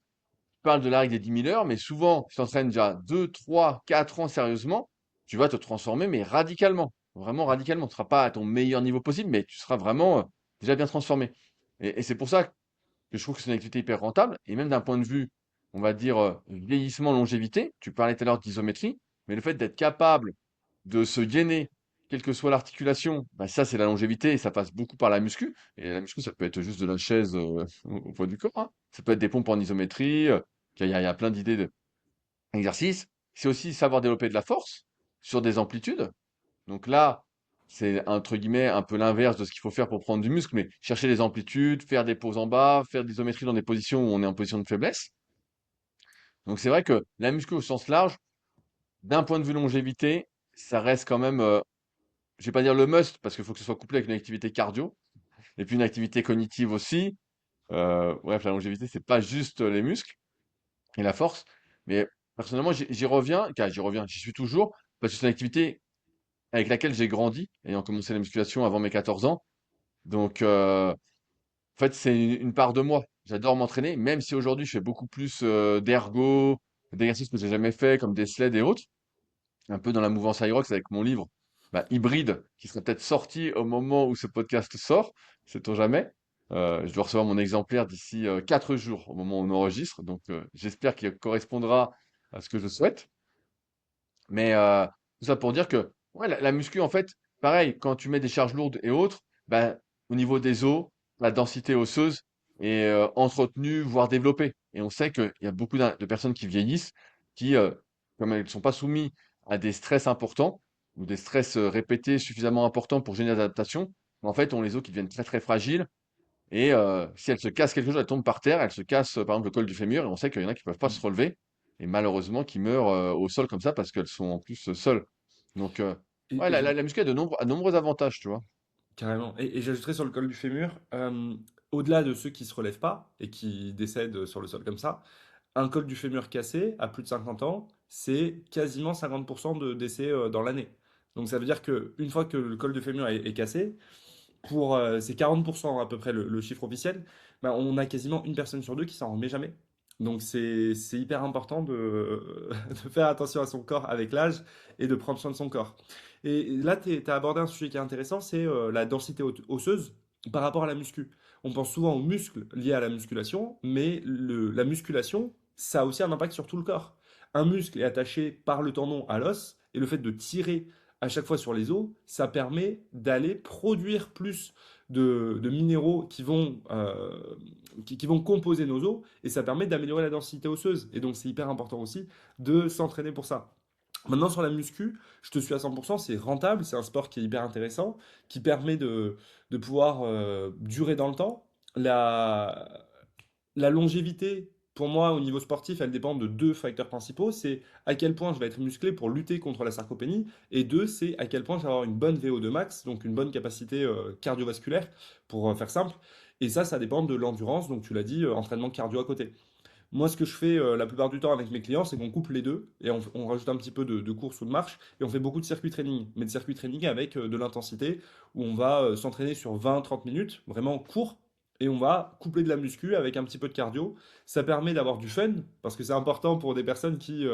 parle de la règle des 10 000 heures, mais souvent, si tu t'entraînes déjà 2, 3, 4 ans sérieusement, tu vas te transformer, mais radicalement. Vraiment radicalement. Tu ne seras pas à ton meilleur niveau possible, mais tu seras vraiment déjà bien transformé. Et c'est pour ça que je trouve que c'est une activité hyper rentable. Et même d'un point de vue, on va dire, vieillissement, longévité, tu parlais tout à l'heure d'isométrie, mais le fait d'être capable de se gainer, quelle que soit l'articulation, bah ça, c'est la longévité et ça passe beaucoup par la muscu. Et la muscu, ça peut être juste de la chaise au poids du corps, hein. Ça peut être des pompes en isométrie. Il y a plein d'idées d'exercices. C'est aussi savoir développer de la force sur des amplitudes. Donc là, c'est entre guillemets un peu l'inverse de ce qu'il faut faire pour prendre du muscle, mais chercher les amplitudes, faire des pauses en bas, faire de l'isométrie dans des positions où on est en position de faiblesse. Donc c'est vrai que la muscu au sens large, d'un point de vue longévité, ça reste quand même, je vais pas dire le must, parce qu'il faut que ce soit couplé avec une activité cardio, et puis une activité cognitive aussi. Bref, la longévité, c'est pas juste les muscles et la force, mais personnellement, j'y reviens, j'y reviens, j'y suis toujours, parce que c'est une activité avec laquelle j'ai grandi, ayant commencé la musculation avant mes 14 ans. Donc, en fait, c'est une part de moi. J'adore m'entraîner, même si aujourd'hui je fais beaucoup plus d'ergo, d'exercices que j'ai jamais fait, comme des sleds et autres, un peu dans la mouvance Hyrox avec mon livre Hybride, qui serait peut-être sorti au moment où ce podcast sort, sait-on jamais. Je dois recevoir mon exemplaire d'ici 4 jours au moment où on enregistre, donc j'espère qu'il correspondra à ce que je souhaite. Mais tout ça pour dire que ouais, la muscu, en fait, pareil, quand tu mets des charges lourdes et autres, bah, au niveau des os, la densité osseuse est entretenue, voire développée. Et on sait qu'il y a beaucoup de personnes qui vieillissent, qui, comme elles ne sont pas soumises à des stress importants ou des stress répétés suffisamment importants pour générer des adaptations, en fait, on les os qui deviennent très très fragiles. Et si elles se cassent quelque chose, elles tombent par terre, elles se cassent par exemple le col du fémur, et on sait qu'il y en a qui peuvent pas se relever, et malheureusement qui meurent au sol comme ça parce qu'elles sont en plus seules. Donc Et, ouais, et la muscu a a de nombreux avantages, tu vois. carrément. Et j'ajouterais sur le col du fémur, au-delà de ceux qui se relèvent pas et qui décèdent sur le sol comme ça, un col du fémur cassé à plus de 50 ans, c'est quasiment 50% de décès dans l'année. Donc ça veut dire que une fois que le col du fémur est cassé, c'est 40% à peu près le chiffre officiel, bah, on a quasiment une personne sur deux qui s'en remet jamais. Donc c'est hyper important de faire attention à son corps avec l'âge et de prendre soin de son corps. Et là, tu as abordé un sujet qui est intéressant, c'est la densité osseuse par rapport à la muscu. On pense souvent aux muscles liés à la musculation, mais la musculation, ça a aussi un impact sur tout le corps. Un muscle est attaché par le tendon à l'os, et le fait de tirer à chaque fois sur les os, ça permet d'aller produire plus de minéraux qui vont composer nos os, et ça permet d'améliorer la densité osseuse. Et donc c'est hyper important aussi de s'entraîner pour ça. Maintenant, sur la muscu, je te suis à 100%, c'est rentable, c'est un sport qui est hyper intéressant, qui permet de pouvoir durer dans le temps. La longévité, pour moi, au niveau sportif, elle dépend de deux facteurs principaux. C'est à quel point je vais être musclé pour lutter contre la sarcopénie, et deux, c'est à quel point je vais avoir une bonne VO2 max, donc une bonne capacité cardiovasculaire, pour faire simple. Et ça dépend de l'endurance, donc tu l'as dit, entraînement cardio à côté. Moi, ce que je fais la plupart du temps avec mes clients, c'est qu'on couple les deux et on rajoute un petit peu de course ou de marche et on fait beaucoup de circuits training, mais de circuits training avec de l'intensité où on va s'entraîner sur 20-30 minutes, vraiment court, et on va coupler de la muscu avec un petit peu de cardio. Ça permet d'avoir du fun parce que c'est important pour des personnes qui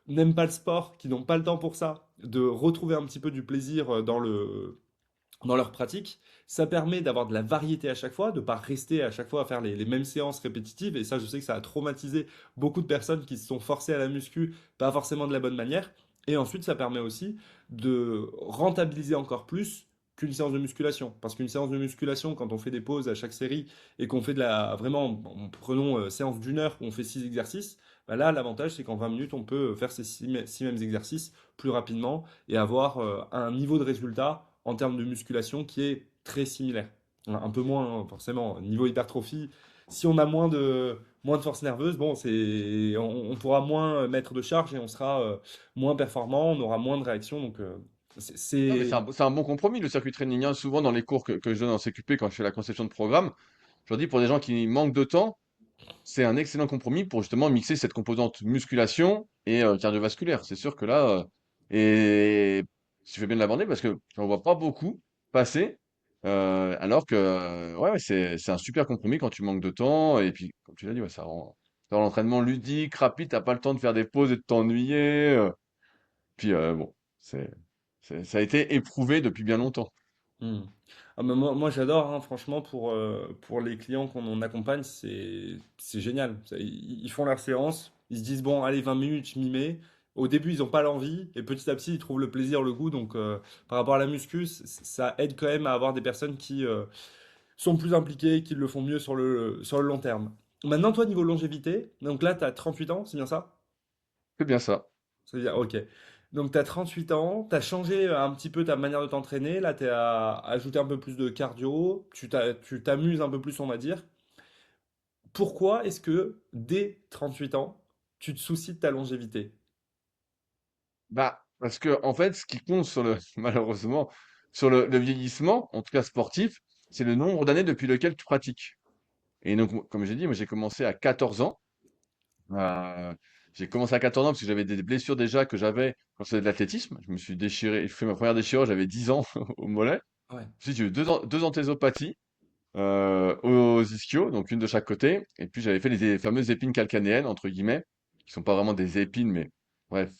n'aiment pas le sport, qui n'ont pas le temps pour ça, de retrouver un petit peu du plaisir dans dans leur pratique. Ça permet d'avoir de la variété à chaque fois, de ne pas rester à chaque fois à faire les mêmes séances répétitives. Et ça, je sais que ça a traumatisé beaucoup de personnes qui se sont forcées à la muscu, pas forcément de la bonne manière. Et ensuite, ça permet aussi de rentabiliser encore plus qu'une séance de musculation. Parce qu'une séance de musculation, quand on fait des pauses à chaque série et qu'on fait de la... Vraiment, prenons séance d'une heure où on fait 6 exercices, bah là, l'avantage, c'est qu'en 20 minutes, on peut faire ces six mêmes exercices plus rapidement et avoir un niveau de résultat en termes de musculation qui est très similaire. Un peu moins, hein, forcément, niveau hypertrophie. Si on a moins de force nerveuse, bon, on pourra moins mettre de charge et on sera moins performant, on aura moins de réaction. Donc, Non, mais c'est c'est... c'est un bon compromis, le circuit training, hein. Souvent, dans les cours que je donne en CQP, quand je fais la conception de programme, je leur dis pour des gens qui manquent de temps, c'est un excellent compromis pour justement mixer cette composante musculation et cardiovasculaire. C'est sûr que là, et tu fais bien de l'aborder parce que j'en vois pas beaucoup passer, alors que ouais, ouais, c'est un super compromis quand tu manques de temps. Et puis, comme tu l'as dit, ouais, ça rend l'entraînement ludique, rapide, t'as pas le temps de faire des pauses et de t'ennuyer. Puis bon, c'est, ça a été éprouvé depuis bien longtemps. Hmm. Ah, mais moi j'adore, hein, franchement, pour les clients qu'on en accompagne, c'est génial. Ils font leur séance, ils se disent, bon, allez, 20 minutes, je m'y mets. Au début, ils n'ont pas l'envie, et petit à petit, ils trouvent le plaisir, le goût. Donc, par rapport à la muscu, ça aide quand même à avoir des personnes qui sont plus impliquées, qui le font mieux sur le long terme. Maintenant, toi, niveau longévité, donc là, tu as 38 ans, c'est bien ça? C'est bien ça. C'est-à-dire, ok. Donc, tu as 38 ans, tu as changé un petit peu ta manière de t'entraîner. Là, tu as ajouté un peu plus de cardio. Tu t'amuses un peu plus, on va dire. Pourquoi est-ce que dès 38 ans, tu te soucies de ta longévité? Bah, parce que en fait, ce qui compte sur le malheureusement sur le vieillissement, en tout cas sportif, c'est le nombre d'années depuis lequel tu pratiques. Et donc, comme j'ai dit, moi j'ai commencé à 14 ans. Euh, j'ai commencé à 14 ans parce que j'avais des blessures déjà que j'avais quand je faisais de l'athlétisme. Je me suis déchiré, j'ai fait ma première déchirure, j'avais 10 ans au mollet. Ouais. Ensuite, j'ai eu deux anthésopathies aux ischios, donc une de chaque côté. Et puis j'avais fait les fameuses épines calcanéennes, entre guillemets, qui sont pas vraiment des épines, mais bref,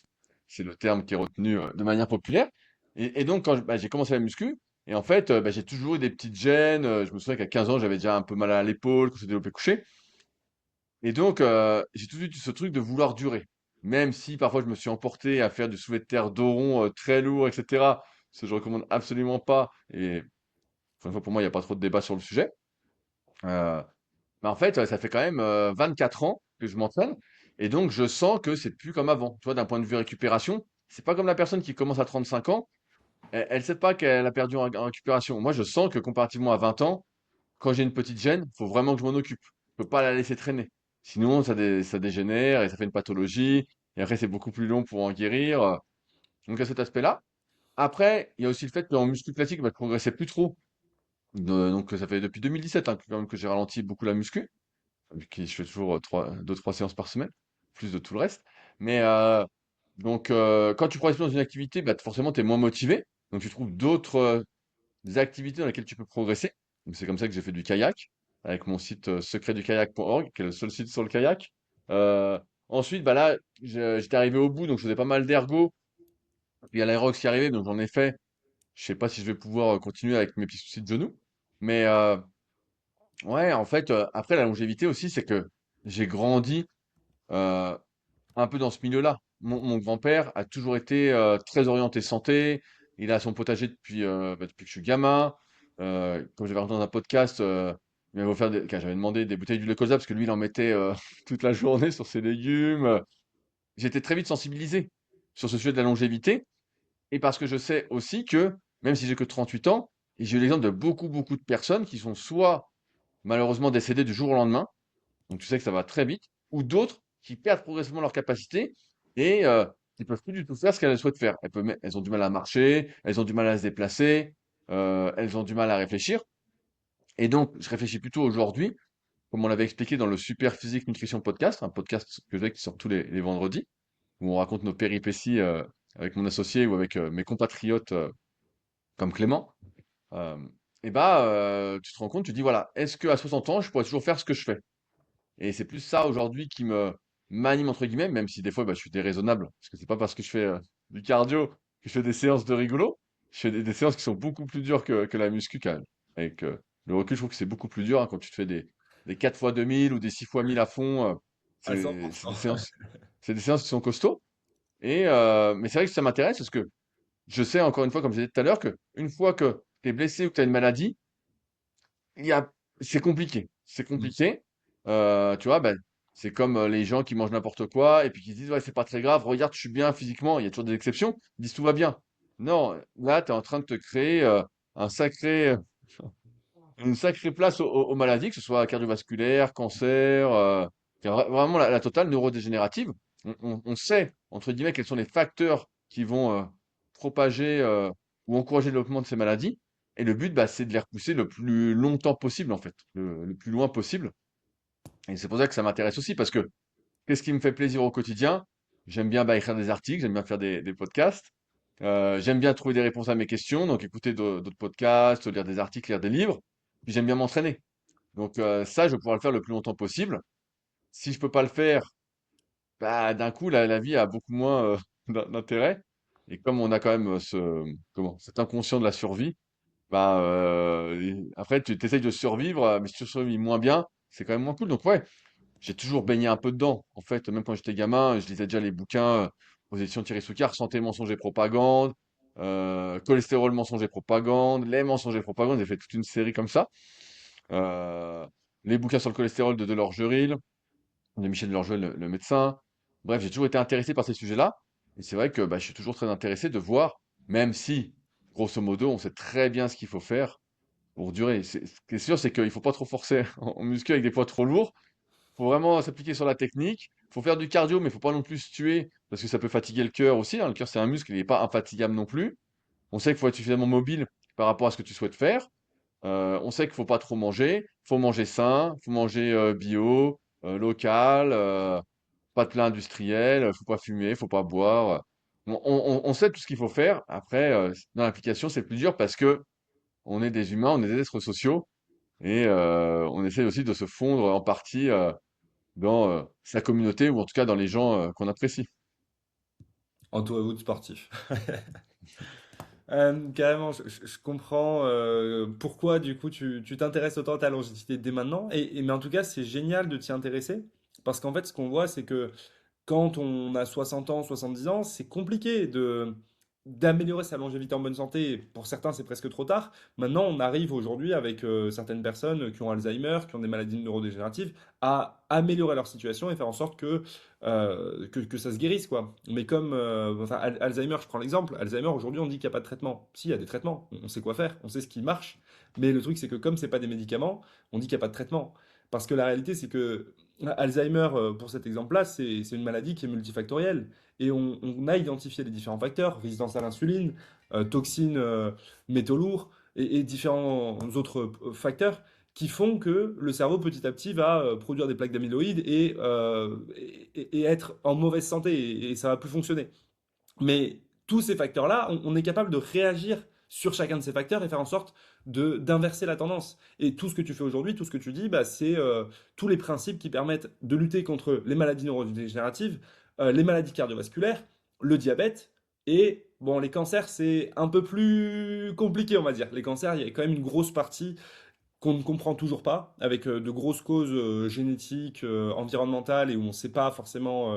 c'est le terme qui est retenu de manière populaire. Et donc, quand j'ai commencé la muscu, et en fait, bah, j'ai toujours eu des petites gênes. Je me souviens qu'à 15 ans, j'avais déjà un peu mal à l'épaule, quand c'était développé couché. Et donc, j'ai toujours eu ce truc de vouloir durer. Même si parfois je me suis emporté à faire du soulevé de terre dos rond très lourd, etc. Ce que je recommande absolument pas. Et encore une fois, pour moi, il n'y a pas trop de débat sur le sujet. Euh, mais en fait, ça fait quand même 4 ans que je m'entraîne. Et donc, je sens que c'est plus comme avant. Tu vois, d'un point de vue récupération, c'est pas comme la personne qui commence à 35 ans. Elle sait pas qu'elle a perdu en récupération. Moi, je sens que comparativement à 20 ans, quand j'ai une petite gêne, il faut vraiment que je m'en occupe. Je peux pas la laisser traîner. Sinon, ça dégénère et ça fait une pathologie. Et après, c'est beaucoup plus long pour en guérir. Donc, à cet aspect-là. Après, il y a aussi le fait qu'en muscu classique, bah, je progressais plus trop. Donc, ça fait depuis 2017 hein, quand même que j'ai ralenti beaucoup la muscu. Vu que je fais toujours 2, 3 séances par semaine, plus de tout le reste. Mais donc, quand tu progresses plus dans une activité, bah, forcément, tu es moins motivé. Donc, tu trouves d'autres activités dans lesquelles tu peux progresser. Donc, c'est comme ça que j'ai fait du kayak, avec mon site secretdukayak.org, qui est le seul site sur le kayak. Euh, Ensuite, bah là, j'étais arrivé au bout, donc je faisais pas mal d'ergo. Puis il y a l'aérox qui est arrivé, donc j'en ai fait. Je sais pas si je vais pouvoir continuer avec mes petits soucis de genoux. Mais ouais, en fait, après, la longévité aussi, c'est que j'ai grandi euh, un peu dans ce milieu-là. Mon grand-père a toujours été très orienté santé. Il a son potager depuis que je suis gamin. Comme j'avais entendu dans un podcast, il m'avait offert quand j'avais demandé des bouteilles d'huile de colza parce que lui, il en mettait toute la journée sur ses légumes. J'étais très vite sensibilisé sur ce sujet de la longévité et parce que je sais aussi que, même si j'ai que 38 ans, j'ai eu l'exemple de beaucoup, beaucoup de personnes qui sont soit malheureusement décédées du jour au lendemain, donc tu sais que ça va très vite, ou d'autres qui perdent progressivement leur capacité et qui peuvent plus du tout faire ce qu'elles souhaitent faire. Elles ont du mal à marcher, elles ont du mal à se déplacer, elles ont du mal à réfléchir. Et donc, je réfléchis plutôt aujourd'hui, comme on l'avait expliqué dans le Super Physique Nutrition Podcast, un podcast que j'ai qui sort tous les vendredis, où on raconte nos péripéties avec mon associé ou avec mes compatriotes comme Clément. Euh, et bah, tu te rends compte, tu dis voilà, est-ce que à 60 ans, je pourrais toujours faire ce que je fais? Et c'est plus ça aujourd'hui qui me m'anime entre guillemets, même si des fois bah, je suis déraisonnable, parce que c'est pas parce que je fais du cardio que je fais des séances de rigolo. je fais des séances qui sont beaucoup plus dures que la muscu quand même. Avec le recul, je trouve que c'est beaucoup plus dur hein, quand tu te fais des 4 fois 2000 ou des 6 fois 1000 à fond. À C'est des 100%. séances qui sont costauds. Mais c'est vrai que ça m'intéresse parce que je sais encore une fois, comme j'ai dit tout à l'heure, que une fois que tu es blessé ou que tu as une maladie, il y a, c'est compliqué. C'est Mm. compliqué. Tu vois, ben, c'est comme les gens qui mangent n'importe quoi et puis qui se disent, ouais, c'est pas très grave, regarde, je suis bien physiquement. Il y a toujours des exceptions. Ils disent tout va bien. Non, là, tu es en train de te créer un sacré, une sacrée place aux maladies, que ce soit cardiovasculaire, cancer, vraiment la totale neurodégénérative. On sait, entre guillemets, quels sont les facteurs qui vont propager ou encourager le développement de ces maladies. Et le but, bah, c'est de les repousser le plus longtemps possible, en fait, le plus loin possible. Et c'est pour ça que ça m'intéresse aussi, parce que qu'est-ce qui me fait plaisir au quotidien? J'aime bien bah, écrire des articles, j'aime bien faire des podcasts. J'aime bien trouver des réponses à mes questions, donc écouter d'autres podcasts, lire des articles, lire des livres. Puis j'aime bien m'entraîner. Donc ça, je vais pouvoir le faire le plus longtemps possible. Si je peux pas le faire, bah, d'un coup, la vie a beaucoup moins d'intérêt. Et comme on a quand même cet inconscient de la survie, bah, après, tu essayes de survivre, mais si tu survis moins bien, c'est quand même moins cool. Donc ouais, j'ai toujours baigné un peu dedans. En fait, même quand j'étais gamin, je lisais déjà les bouquins aux éditions Thierry Souquard, Santé, mensonge et propagande, Cholestérol, mensonge et propagande, Les mensonges et propagande. J'ai fait toute une série comme ça. Euh, les bouquins sur le cholestérol de Delorgeril, de Michel Delorgeril, le médecin. Bref, j'ai toujours été intéressé par ces sujets-là. Et c'est vrai que bah, je suis toujours très intéressé de voir, même si, grosso modo, on sait très bien ce qu'il faut faire pour durer. Ce qui est sûr, c'est qu'il ne faut pas trop forcer en muscu avec des poids trop lourds. Faut vraiment s'appliquer sur la technique. Faut faire du cardio, mais faut pas non plus se tuer parce que ça peut fatiguer le cœur aussi, hein. Le cœur, c'est un muscle, il n'est pas infatigable non plus. On sait qu'il faut être suffisamment mobile par rapport à ce que tu souhaites faire. On sait qu'il faut pas trop manger. Faut manger sain, faut manger bio, local, pas de plat industriel, faut pas fumer, faut pas boire. On sait tout ce qu'il faut faire. Après, dans l'application, c'est plus dur parce que on est des humains, on est des êtres sociaux et on essaie aussi de se fondre en partie dans sa communauté ou en tout cas dans les gens qu'on apprécie. En tout à vous de sportif. Carrément, je comprends pourquoi du coup tu t'intéresses autant à ta longévité dès maintenant. Mais en tout cas, c'est génial de t'y intéresser parce qu'en fait, ce qu'on voit, c'est que quand on a 60 ans, 70 ans, c'est compliqué de d'améliorer sa longévité en bonne santé. Pour certains, c'est presque trop tard. Maintenant, on arrive aujourd'hui avec certaines personnes qui ont Alzheimer, qui ont des maladies neurodégénératives, à améliorer leur situation et faire en sorte que ça se guérisse, quoi. Mais comme enfin, Alzheimer, je prends l'exemple. Alzheimer, aujourd'hui, on dit qu'il n'y a pas de traitement. Si, il y a des traitements. On sait quoi faire, on sait ce qui marche. Mais le truc, c'est que comme c'est pas des médicaments, on dit qu'il n'y a pas de traitement. Parce que la réalité, c'est que Alzheimer, pour cet exemple-là, c'est une maladie qui est multifactorielle. Et on a identifié les différents facteurs, résistance à l'insuline, toxines, métaux lourds et différents autres facteurs qui font que le cerveau petit à petit va produire des plaques d'amyloïdes et être en mauvaise santé et ça va plus fonctionner. Mais tous ces facteurs-là, on est capable de réagir sur chacun de ces facteurs et faire en sorte d'inverser la tendance. Et tout ce que tu fais aujourd'hui, tout ce que tu dis, bah, c'est tous les principes qui permettent de lutter contre les maladies neurodégénératives, les maladies cardiovasculaires, le diabète et bon, les cancers, c'est un peu plus compliqué, on va dire. Les cancers, il y a quand même une grosse partie qu'on ne comprend toujours pas, avec de grosses causes génétiques, environnementales et où on ne sait pas forcément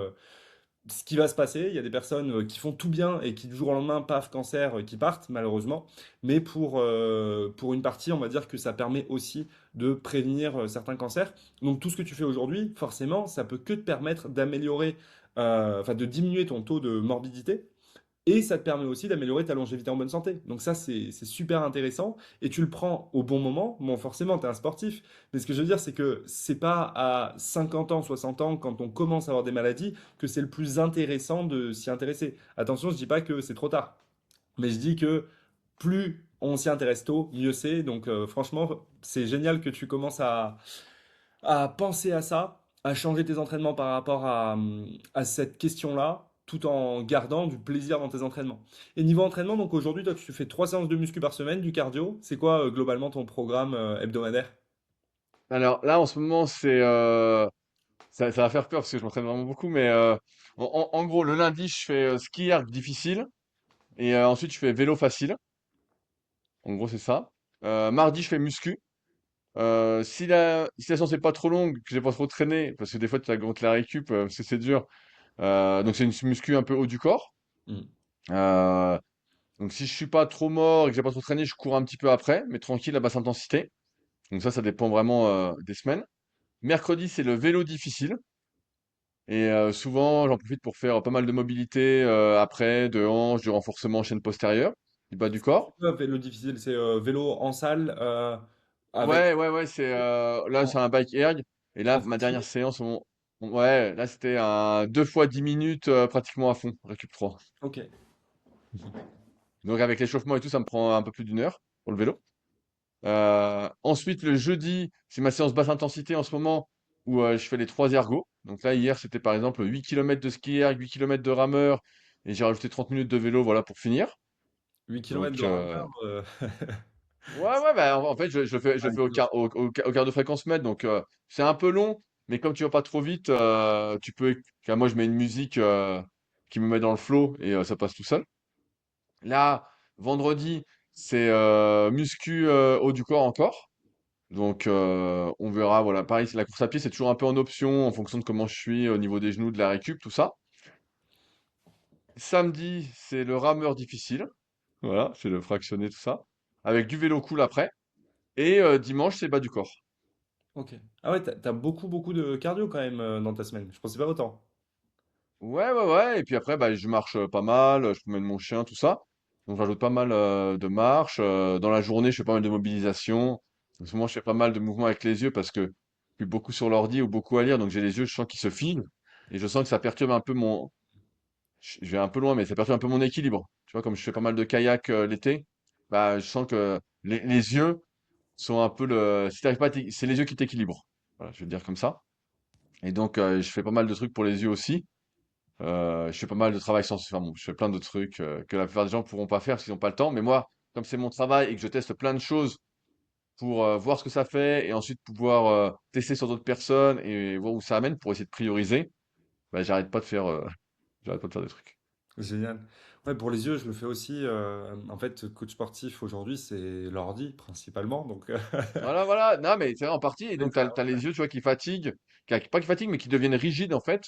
ce qui va se passer. Il y a des personnes qui font tout bien et qui du jour au lendemain, paf, cancer, qui partent, malheureusement. Mais pour une partie, on va dire que ça permet aussi de prévenir certains cancers. Donc tout ce que tu fais aujourd'hui, forcément, ça peut que te permettre d'améliorer, enfin de diminuer ton taux de morbidité. Et ça te permet aussi d'améliorer ta longévité en bonne santé. Donc ça, c'est super intéressant. Et tu le prends au bon moment. Bon, forcément, tu es un sportif. Mais ce que je veux dire, c'est que c'est pas à 50 ans, 60 ans, quand on commence à avoir des maladies, que c'est le plus intéressant de s'y intéresser. Attention, je dis pas que c'est trop tard. Mais je dis que plus on s'y intéresse tôt, mieux c'est. Donc franchement, c'est génial que tu commences à penser à ça, à changer tes entraînements par rapport à cette question-là, tout en gardant du plaisir dans tes entraînements. Et niveau entraînement, donc aujourd'hui, toi, tu fais 3 séances de muscu par semaine, du cardio. C'est quoi globalement ton programme hebdomadaire? Alors là, en ce moment, ça va faire peur parce que je m'entraîne vraiment beaucoup, mais en gros, le lundi, je fais ski erg difficile et ensuite je fais vélo facile. En gros, c'est ça. Mardi, je fais muscu. Si la séance est pas trop longue, que j'ai pas trop traîné, parce que des fois, tu as gonflé la récup, parce que c'est dur. Donc, c'est une muscu un peu haut du corps. Hmm. Euh, donc, si je suis pas trop mort et que j'ai pas trop traîné, je cours un petit peu après, mais tranquille à basse intensité. Donc, ça dépend vraiment des semaines. Mercredi, c'est le vélo difficile. Et souvent, j'en profite pour faire pas mal de mobilité après, de hanches, du renforcement chaîne postérieure, du bas du C'est corps. quoi vélo difficile? C'est vélo en salle avec Ouais, ouais, ouais, là, en, c'est un bike erg. Et là, en ma dernière fatigue? séance, ouais, là, c'était un 2 fois 10 minutes pratiquement à fond, récup 3. Ok. Donc, avec l'échauffement et tout, ça me prend un peu plus d'une heure pour le vélo. Ensuite, le jeudi, c'est ma séance basse intensité en ce moment où je fais les 3 ergos. Donc là, hier, c'était par exemple 8 kilomètres de ski erg, 8 kilomètres de rameur, et j'ai rajouté 30 minutes de vélo, voilà, pour finir. 8 kilomètres Donc, de rameur. ouais, ouais, bah, en fait, je le fais au quart de fréquence mètre, donc c'est un peu long, mais comme tu vas pas trop vite, car moi, je mets une musique qui me met dans le flow et ça passe tout seul. Là, vendredi, c'est muscu haut du corps encore. Donc, on verra. Voilà, pareil, la course à pied, c'est toujours un peu en option en fonction de comment je suis au niveau des genoux, de la récup, tout ça. Samedi, c'est le rameur difficile. Voilà, c'est le fractionné, tout ça. Avec du vélo cool après. Et dimanche, c'est bas du corps. Ok. Ah ouais, t'as beaucoup, beaucoup de cardio quand même dans ta semaine. Je pensais pas autant. Ouais, ouais, ouais. Et puis après, bah, je marche pas mal, je promène mon chien, tout ça. Donc, j'ajoute pas mal de marche. Dans la journée, je fais pas mal de mobilisation. En ce moment, je fais pas mal de mouvements avec les yeux parce que je suis beaucoup sur l'ordi ou beaucoup à lire. Donc, j'ai les yeux, je sens qu'ils se figent. Et je sens que ça perturbe un peu je vais un peu loin, mais ça perturbe un peu mon équilibre. Tu vois, comme je fais pas mal de kayak l'été, bah, je sens que les yeux sont un peu si t'arrives pas c'est les yeux qui t'équilibrent. Voilà, je vais le dire comme ça. Et donc, je fais pas mal de trucs pour les yeux aussi. Je fais pas mal de travail sans, enfin bon, je fais plein de trucs que la plupart des gens pourront pas faire parce qu'ils n'ont pas le temps. Mais moi, comme c'est mon travail et que je teste plein de choses pour voir ce que ça fait et ensuite pouvoir tester sur d'autres personnes et voir où ça amène pour essayer de prioriser, bah, j'arrête pas de faire des trucs. Génial. Ouais, pour les yeux, je le fais aussi. En fait, coach sportif aujourd'hui, c'est l'ordi principalement. Donc, Voilà, voilà. Non, mais c'est vrai, en partie. Et mais donc, ça, t'as les yeux, tu vois, qui fatiguent, pas qui fatiguent, mais qui deviennent rigides, en fait.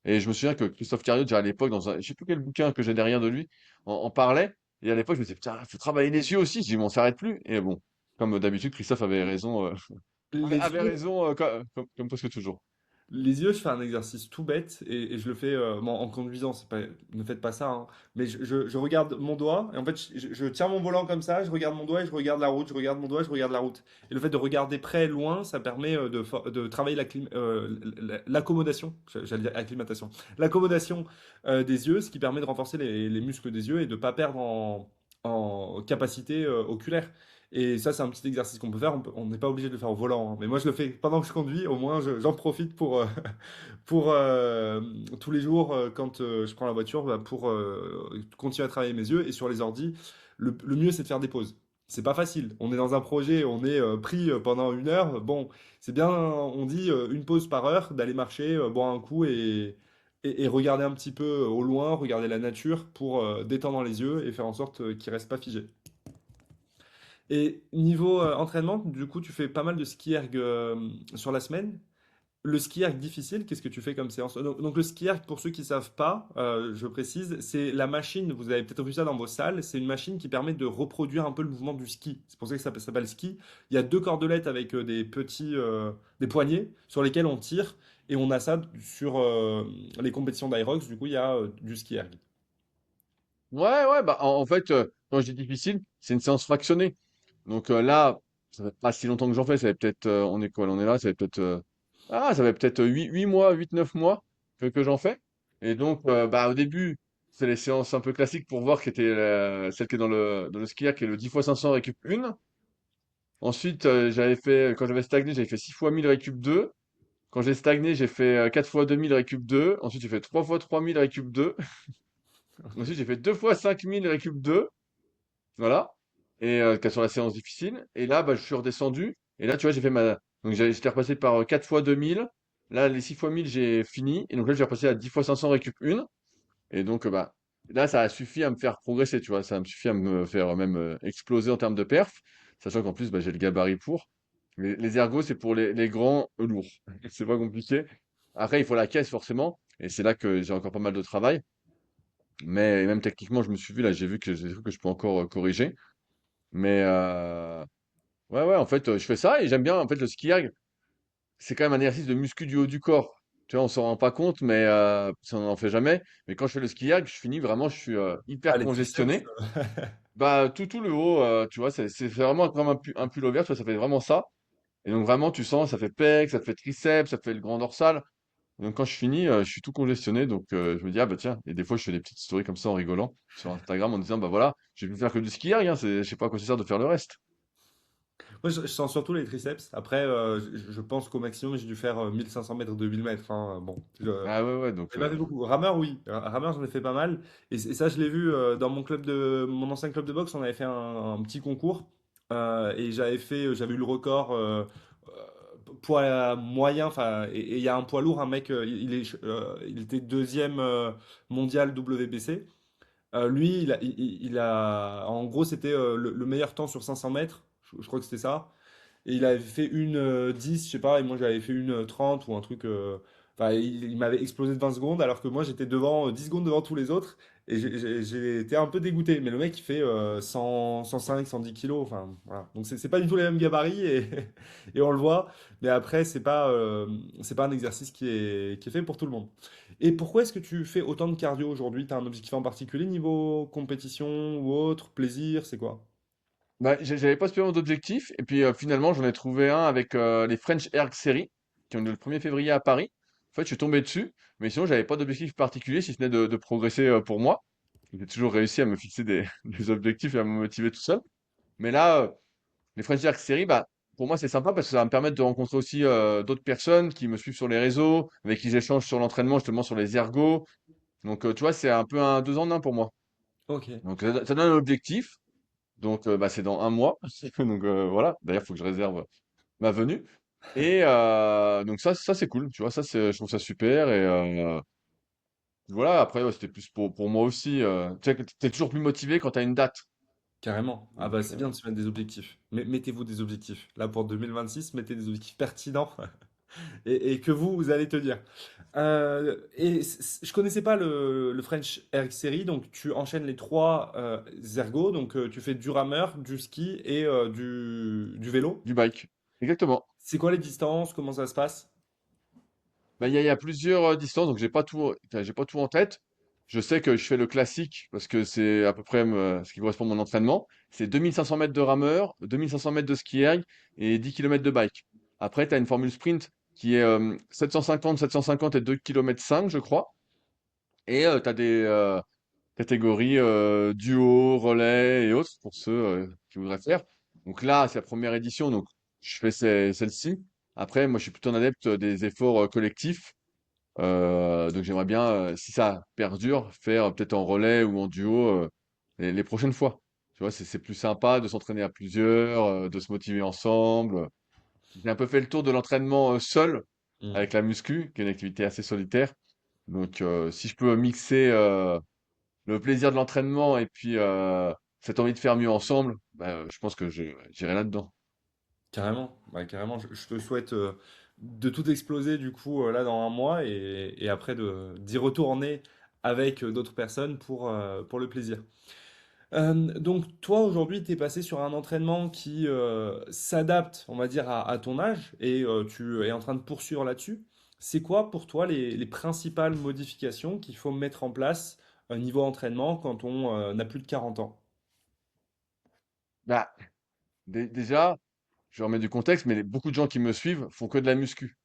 Et je me souviens que Christophe Cario, déjà à l'époque, je sais plus quel bouquin que j'ai derrière de lui, en parlait. Et à l'époque, je me disais, putain, faut travailler les yeux aussi. Je dis, mais on s'arrête plus. Et bon, comme d'habitude, Christophe avait raison, les avait yeux, raison, comme presque toujours. Les yeux, je fais un exercice tout bête et je le fais bon, en conduisant. C'est pas, ne faites pas ça, hein. Mais je regarde mon doigt et en fait, je tiens mon volant comme ça, je regarde mon doigt et je regarde la route, je regarde mon doigt, je regarde la route. Et le fait de regarder près, loin, ça permet de travailler l'accommodation, j'allais dire acclimatation, l'accommodation des yeux, ce qui permet de renforcer les muscles des yeux et de ne pas perdre en capacité oculaire. Et ça, c'est un petit exercice qu'on peut faire. On n'est pas obligé de le faire au volant, hein. Mais moi, je le fais pendant que je conduis. Au moins, j'en profite pour tous les jours, quand je prends la voiture, bah, pour continuer à travailler mes yeux. Et sur les ordis, le mieux, c'est de faire des pauses. C'est pas facile. On est dans un projet, on est pris pendant 1 heure. Bon, c'est bien, on dit une pause par heure, d'aller marcher, boire un coup et regarder un petit peu au loin, regarder la nature pour détendre les yeux et faire en sorte qu'ils restent pas figés. Et niveau entraînement, du coup, tu fais pas mal de ski erg sur la semaine. Le ski erg difficile, qu'est-ce que tu fais comme séance? Donc, le ski erg, pour ceux qui savent pas, je précise, c'est la machine, vous avez peut-être vu ça dans vos salles, c'est une machine qui permet de reproduire un peu le mouvement du ski. C'est pour ça que ça s'appelle ski. Il y a deux cordelettes avec des poignées sur lesquelles on tire et on a ça sur les compétitions d'Irox. Du coup, il y a du ski erg. Ouais, ouais, bah, en fait, quand je dis difficile, c'est une séance fractionnée. Donc là, ça fait pas si longtemps que j'en fais. Ça fait peut-être, on est quoi? Là, on est là, ça fait peut-être, ça fait peut-être 8 mois, 8 9 mois que j'en fais. Et donc, bah, au début, c'est les séances un peu classiques pour voir qui était celle qui est dans le skier, qui est le 10 fois 500 récup 1. Ensuite, quand j'avais stagné, j'avais fait 6 fois 1000 récup 2. Quand j'ai stagné, j'ai fait 4 fois 2000 récup 2. Ensuite, j'ai fait 3 fois 3000 récup 2. Ensuite, j'ai fait 2 fois 5000 récup 2. Voilà. Et sur la séance difficile. Et là, bah, je suis redescendu. Et là, tu vois, j'ai fait ma. Donc, j'étais repassé par 4 fois 2000. Là, les 6 fois 1000 j'ai fini. Et donc là, j'ai repassé à 10 fois 500 récup 1. Et donc, bah, là, ça a suffi à me faire progresser, tu vois. Ça me suffit à me faire même exploser en termes de perf, sachant qu'en plus, bah, j'ai le gabarit pour. Les ergos, c'est pour les grands lourds. C'est pas compliqué. Après, il faut la caisse, forcément. Et c'est là que j'ai encore pas mal de travail. Mais même techniquement, je me suis vu, là, j'ai vu que j'ai des trucs que je peux encore corriger. Mais ouais, ouais, en fait, je fais ça et j'aime bien. En fait, le ski erg, c'est quand même un exercice de muscu du haut du corps. Tu vois, on s'en rend pas compte, mais ça, on n'en fait jamais. Mais quand je fais le ski erg, je finis vraiment, je suis Ah, hyper les triceps. congestionné. Bah, tout le haut, tu vois, c'est vraiment comme un pullover, tu vois, ça fait vraiment ça. Et donc, vraiment, tu sens, ça fait pec, ça fait triceps, ça fait le grand dorsal. Donc, quand je finis, je suis tout congestionné. Donc, je me dis, ah bah tiens, et des fois, je fais des petites stories comme ça en rigolant sur Instagram en disant, bah voilà, j'ai pu faire que du ski erg, hein, je sais pas à quoi ça sert de faire le reste. Moi, je sens surtout les triceps. Après, je pense qu'au maximum, j'ai dû faire 1500 mètres, 2000 mètres, hein. Bon, Ah ouais, ouais, donc, j'ai pas fait beaucoup. Rameur, oui. Rameur, j'en ai fait pas mal. Et ça, je l'ai vu dans mon ancien club de boxe. On avait fait un petit concours. Et j'avais eu le record poids moyen. Enfin, et il y a un poids lourd, un mec, il était deuxième mondial WBC. Lui, en gros, c'était le meilleur temps sur 500 mètres. Je crois que c'était ça. Et il avait fait une 10, je sais pas, et moi j'avais fait une 30 ou un truc. Enfin, il m'avait explosé de 20 secondes alors que moi j'étais devant 10 secondes devant tous les autres. Et j'ai été un peu dégoûté. Mais le mec il fait 100, 105, 110 kilos. Enfin, voilà. Donc c'est pas du tout les mêmes gabarits et, et on le voit. Mais après, c'est pas un exercice qui est fait pour tout le monde. Et pourquoi est-ce que tu fais autant de cardio aujourd'hui? Tu as un objectif en particulier niveau compétition ou autre, plaisir, c'est quoi? bah, j'avais pas spécialement d'objectif. Et puis, finalement, j'en ai trouvé un avec les French Erg Series, qui ont lieu le 1er février à Paris. En fait, je suis tombé dessus. Mais sinon, j'avais pas d'objectif particulier, si ce n'est de progresser pour moi. J'ai toujours réussi à me fixer des objectifs et à me motiver tout seul. Mais là, les French Arc Series, bah, pour moi, c'est sympa parce que ça va me permettre de rencontrer aussi d'autres personnes qui me suivent sur les réseaux, avec qui j'échange sur l'entraînement, justement sur les ergos. Donc, tu vois, c'est un peu un deux en un pour moi. Ok, Donc, ça donne un objectif. Donc, bah, c'est dans un mois. Donc, voilà. D'ailleurs, il faut que je réserve ma venue. Et donc, ça c'est cool. Tu vois, je trouve ça super. Et voilà, après, ouais, c'était plus pour moi aussi. Tu sais, que t'es toujours plus motivé quand tu as une date. carrément. Ah Donc, bah c'est bien de se mettre des objectifs. Mais mettez-vous des objectifs. Là pour 2026, mettez des objectifs pertinents et que vous allez tenir. Je connaissais pas le French Air Series, donc tu enchaînes les trois ergos, donc tu fais du rameur, du ski et du vélo. du bike. Exactement. C'est quoi les distances? Comment ça se passe? Bah, il y a plusieurs distances, donc j'ai pas tout en tête. Je sais que je fais le classique parce que c'est à peu près ce qui correspond à mon entraînement. C'est 2500 mètres de rameur, 2500 mètres de ski erg et 10 kilomètres de bike. Après, tu as une formule sprint qui est 750, 750 et 2 km 5, je crois. Et tu as des catégories duo, relais et autres pour ceux qui voudraient faire. Donc là, c'est la première édition, donc je fais celle-ci. Après, moi, je suis plutôt un adepte des efforts collectifs. Donc j'aimerais bien, si ça perdure, faire peut-être en relais ou en duo les prochaines fois. Tu vois, c'est plus sympa de s'entraîner à plusieurs, de se motiver ensemble. J'ai un peu fait le tour de l'entraînement seul Hmm. avec la muscu, qui est une activité assez solitaire. Donc si je peux mixer le plaisir de l'entraînement et puis cette envie de faire mieux ensemble, bah, je pense que j'irai là-dedans. Carrément, bah, carrément. Je te souhaite de tout exploser du coup là dans un mois et après d'y retourner avec d'autres personnes pour le plaisir. Donc toi aujourd'hui tu es passé sur un entraînement qui s'adapte on va dire à ton âge et tu es en train de poursuivre là-dessus. C'est quoi pour toi les principales modifications qu'il faut mettre en place niveau entraînement quand on a plus de 40 ans? Bah, déjà, je remets du contexte, mais beaucoup de gens qui me suivent font que de la muscu.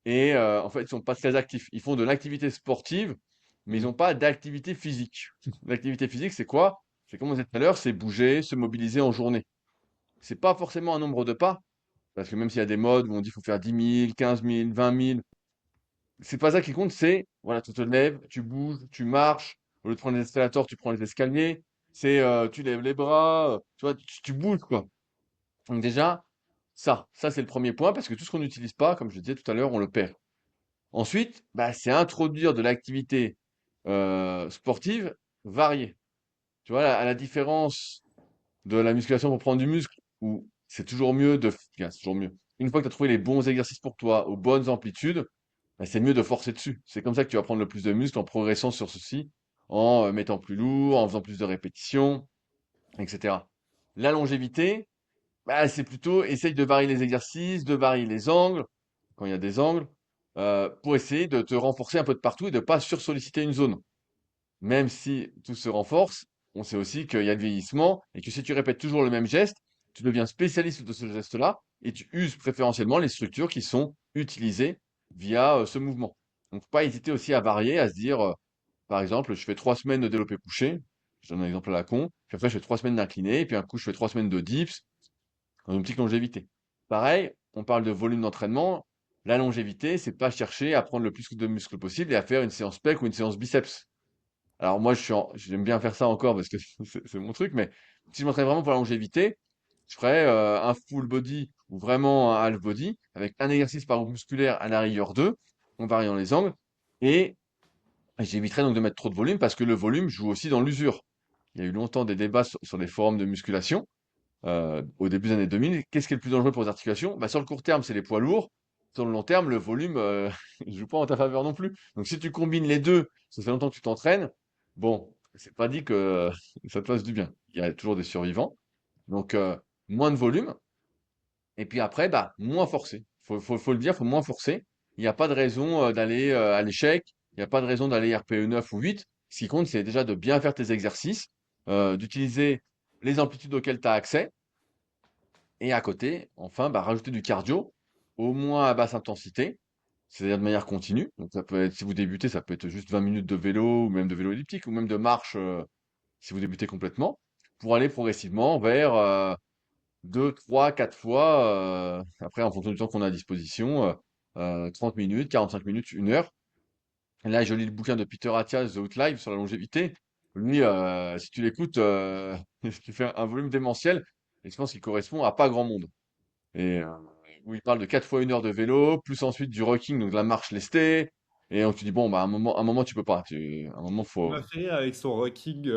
Et en fait, ils sont pas très actifs. Ils font de l'activité sportive, mais ils Hmm. n'ont pas d'activité physique. L'activité physique, c'est quoi? C'est comme on disait tout à l'heure, c'est bouger, se mobiliser en journée. C'est pas forcément un nombre de pas, parce que même s'il y a des modes où on dit qu'il faut faire 10 000, 15 000, 20 000, c'est pas ça qui compte, c'est, voilà, tu te lèves, tu bouges, tu marches, au lieu de prendre les escalators, tu prends les escaliers, c'est, tu lèves les bras, tu vois, tu bouges, quoi. Donc déjà, ça c'est le premier point, parce que tout ce qu'on n'utilise pas, comme je disais tout à l'heure, on le perd. Ensuite, bah, c'est introduire de l'activité sportive, varier. Tu vois, à la différence de la musculation pour prendre du muscle, où c'est toujours mieux enfin, c'est toujours mieux. Une fois que tu as trouvé les bons exercices pour toi, aux bonnes amplitudes, bah, c'est mieux de forcer dessus. C'est comme ça que tu vas prendre le plus de muscle en progressant sur ceci, en mettant plus lourd, en faisant plus de répétitions, etc. La longévité, bah, c'est plutôt essaye de varier les exercices, de varier les angles, quand il y a des angles, pour essayer de te renforcer un peu de partout et de ne pas sursolliciter une zone. Même si tout se renforce, on sait aussi qu'il y a le vieillissement et que si tu répètes toujours le même geste, tu deviens spécialiste de ce geste-là et tu uses préférentiellement les structures qui sont utilisées via ce mouvement. Donc, faut pas hésiter aussi à varier, à se dire, par exemple, je fais 3 semaines de développé couché, je donne un exemple à la con, puis après je fais 3 semaines d'incliné, et puis un coup je fais 3 semaines de dips, dans une petite longévité. Pareil, on parle de volume d'entraînement. La longévité, c'est pas chercher à prendre le plus de muscles possible et à faire une séance pec ou une séance biceps. Alors moi, j'aime bien faire ça encore parce que c'est mon truc, mais si je m'entraîne vraiment pour la longévité, je ferais un full body ou vraiment un half body avec un exercice par groupe musculaire à la rigueur 2, en variant les angles, et j'éviterais donc de mettre trop de volume parce que le volume joue aussi dans l'usure. Il y a eu longtemps des débats sur les forums de musculation au début des années 2000. Qu'est-ce qui est le plus dangereux pour les articulations? Bah, sur le court terme, c'est les poids lourds. Sur le long terme, le volume ne joue pas en ta faveur non plus. Donc si tu combines les deux, ça fait longtemps que tu t'entraînes, bon, c'est pas dit que ça te fasse du bien. Il y a toujours des survivants. Donc moins de volume. Et puis après, bah, moins forcé. Faut le dire, faut moins forcer. Il n'y a pas de raison d'aller à l'échec. Il n'y a pas de raison d'aller RPE 9 ou 8. Ce qui compte, c'est déjà de bien faire tes exercices, d'utiliser les amplitudes auxquelles tu as accès et à côté, enfin, bah, rajouter du cardio, au moins à basse intensité, c'est-à-dire de manière continue. Donc ça peut être, si vous débutez, ça peut être juste 20 minutes de vélo, ou même de vélo elliptique, ou même de marche, si vous débutez complètement, pour aller progressivement vers 2, 3, 4 fois, après en fonction du temps qu'on a à disposition, 30 minutes, 45 minutes, 1 heure. Et là, je lis le bouquin de Peter Attia, The Outlive, sur la longévité. Lui, si tu l'écoutes, il fait un volume démentiel, et je pense qu'il correspond à pas grand monde. Et où il parle de 4 fois 1 heure de vélo, plus ensuite du rocking, donc de la marche lestée. Et donc tu dis, bon, bah, à un moment, tu peux pas. À un moment, Il faut. m'a fait rire avec son rocking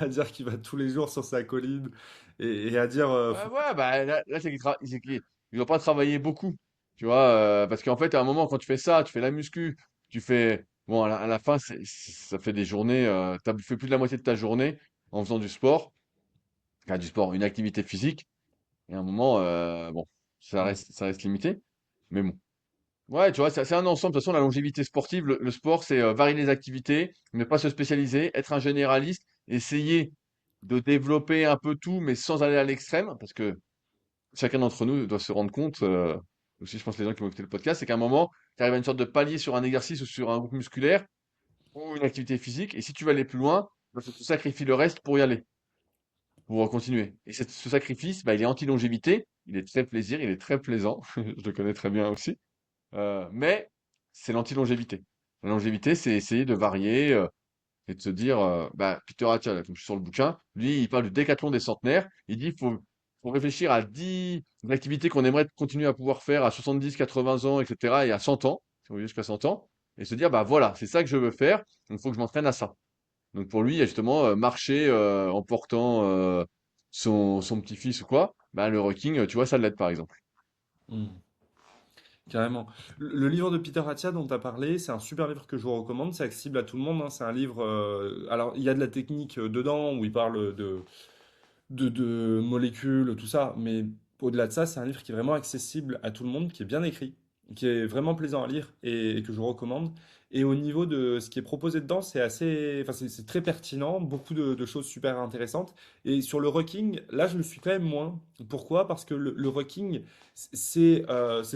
à dire qu'il va tous les jours sur sa colline et à dire Ouais, ouais, bah, là il doit pas travailler beaucoup. Tu vois, parce qu'en fait, à un moment, quand tu fais ça, tu fais la muscu, tu fais. Bon, à la fin, ça fait des journées. Tu as fait plus de la moitié de ta journée en faisant du sport. Enfin, du sport, une activité physique. Et à un moment, bon, ça reste limité. Mais bon. Ouais, tu vois, c'est un ensemble. De toute façon, la longévité sportive, le sport, c'est varier les activités, ne pas se spécialiser, être un généraliste, essayer de développer un peu tout, mais sans aller à l'extrême, parce que chacun d'entre nous doit se rendre compte, aussi, je pense, les gens qui vont écouter le podcast, c'est qu'à un moment, tu arrives à une sorte de palier sur un exercice ou sur un groupe musculaire ou une activité physique, et si tu veux aller plus loin, bah, tu sacrifies le reste pour y aller, pour continuer. Et ce sacrifice, bah, il est anti-longévité, il est très plaisir, il est très plaisant, je le connais très bien aussi. Mais c'est l'anti-longévité. La longévité, c'est essayer de varier et de se dire, bah, Peter Attia, là, comme je suis sur le bouquin, lui, il parle du décathlon des centenaires. Il dit, faut réfléchir à 10 activités qu'on aimerait continuer à pouvoir faire à 70, 80 ans, etc. et à 100 ans, si on veut jusqu'à 100 ans, et se dire, bah voilà, c'est ça que je veux faire, donc il faut que je m'entraîne à ça. Donc pour lui, il y a justement marcher en portant son petit-fils ou quoi, bah, le rocking, tu vois, ça l'aide par exemple. Hmm. Carrément. Le livre de Peter Attia dont tu as parlé, c'est un super livre que je vous recommande. C'est accessible à tout le monde, hein. C'est un livre. Alors, il y a de la technique dedans où il parle de molécules, tout ça. Mais au-delà de ça, c'est un livre qui est vraiment accessible à tout le monde, qui est bien écrit, qui est vraiment plaisant à lire et que je vous recommande. Et au niveau de ce qui est proposé dedans, c'est assez, enfin, c'est très pertinent, beaucoup de choses super intéressantes. Et sur le rocking, là, je le suis quand même moins. Pourquoi? Parce que le rocking, c'est